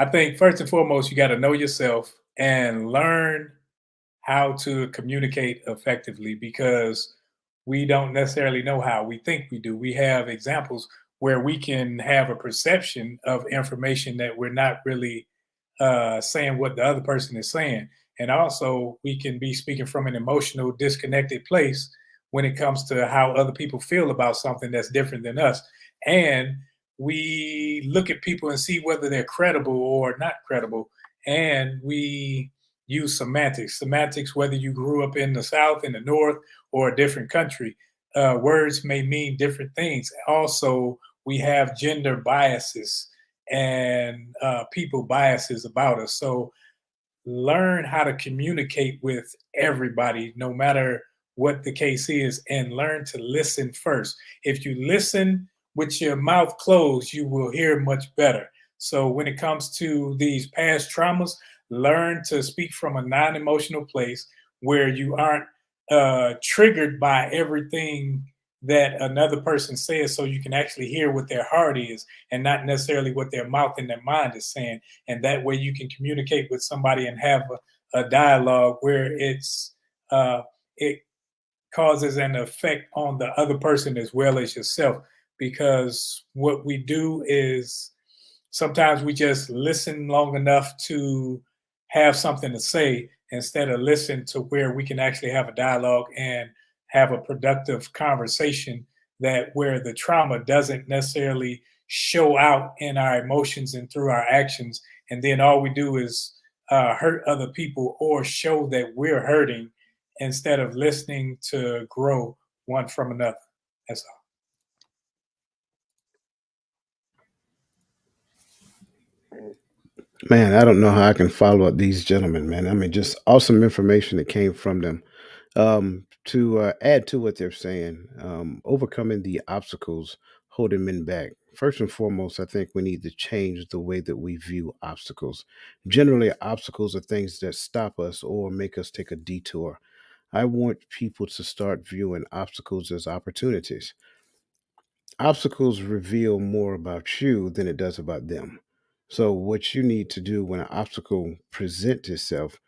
I think first and foremost, you got to know yourself and learn how to communicate effectively, because we don't necessarily know how. We think we do. We have examples where we can have a perception of information that we're not really saying what the other person is saying. And also, we can be speaking from an emotional, disconnected place when it comes to how other people feel about something that's different than us. And we look at people and see whether they're credible or not credible. And we use semantics. Semantics, whether you grew up in the South, in the North, or a different country, words may mean different things. Also, we have gender biases and people biases about us. So learn how to communicate with everybody, no matter what the case is, and learn to listen first. If you listen with your mouth closed, you will hear much better. So when it comes to these past traumas, learn to speak from a non-emotional place where you aren't triggered by everything that another person says, so you can actually hear what their heart is and not necessarily what their mouth and their mind is saying. And that way you can communicate with somebody and have a dialogue where it causes an effect on the other person as well as yourself. Because what we do is sometimes we just listen long enough to have something to say instead of listen to where we can actually have a dialogue and have a productive conversation, that where the trauma doesn't necessarily show out in our emotions and through our actions. And then all we do is hurt other people or show that we're hurting instead of listening to grow one from another. That's all. Man, I don't know how I can follow up these gentlemen, man. I mean, just awesome information that came from them. To add to what they're saying, overcoming the obstacles holding men back. First and foremost, I think we need to change the way that we view obstacles. Generally, obstacles are things that stop us or make us take a detour. I want people to start viewing obstacles as opportunities. Obstacles reveal more about you than it does about them. So, what you need to do when an obstacle presents itself,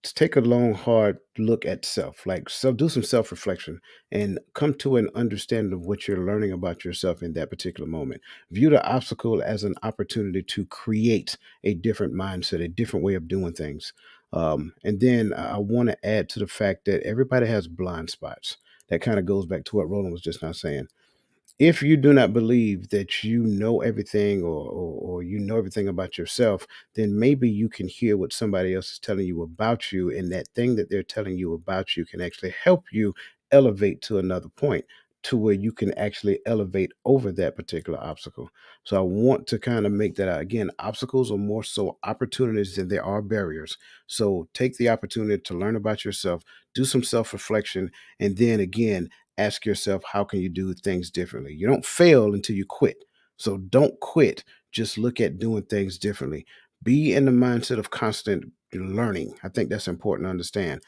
to take a long, hard look at self, like do some self reflection and come to an understanding of what you're learning about yourself in that particular moment. View the obstacle as an opportunity to create a different mindset, a different way of doing things. And then I want to add to the fact that everybody has blind spots. That kind of goes back to what Roland was just now saying. If you do not believe that you know everything, or you know everything about yourself, then maybe you can hear what somebody else is telling you about you, and that thing that they're telling you about you can actually help you elevate to another point, to where you can actually elevate over that particular obstacle. So I want to kind of make that out. Again, obstacles are more so opportunities than they are barriers. So take the opportunity to learn about yourself, do some self-reflection, and then again, ask yourself, how can you do things differently? You don't fail until you quit. So don't quit. Just look at doing things differently. Be in the mindset of constant learning. I think that's important to understand.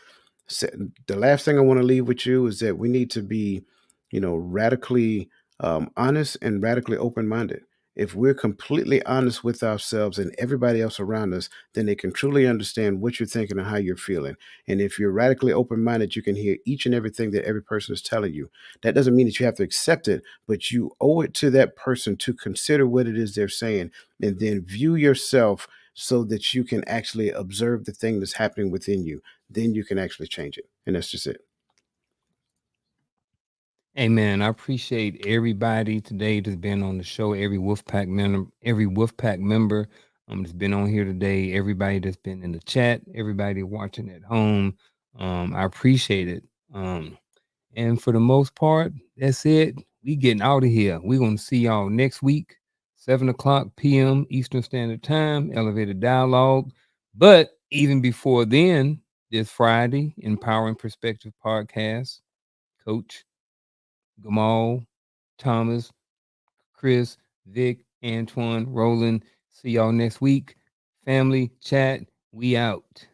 The last thing I want to leave with you is that we need to be, radically honest and radically open minded. If we're completely honest with ourselves and everybody else around us, then they can truly understand what you're thinking and how you're feeling. And if you're radically open minded, you can hear each and everything that every person is telling you. That doesn't mean that you have to accept it, but you owe it to that person to consider what it is they're saying, and then view yourself so that you can actually observe the thing that's happening within you. Then you can actually change it. And that's just it. Hey man, I appreciate everybody today that's been on the show. Every Wolfpack member that's been on here today. Everybody that's been in the chat. Everybody watching at home. I appreciate it. And for the most part, that's it. We getting out of here. We're gonna see y'all next week, 7 o'clock p.m. Eastern Standard Time. Elevated Dialogue. But even before then, this Friday, Empowering Perspective Podcast. Coach Gamal, Thomas, Chris, Vic, Antoine, Roland. See y'all next week. Family chat, we out.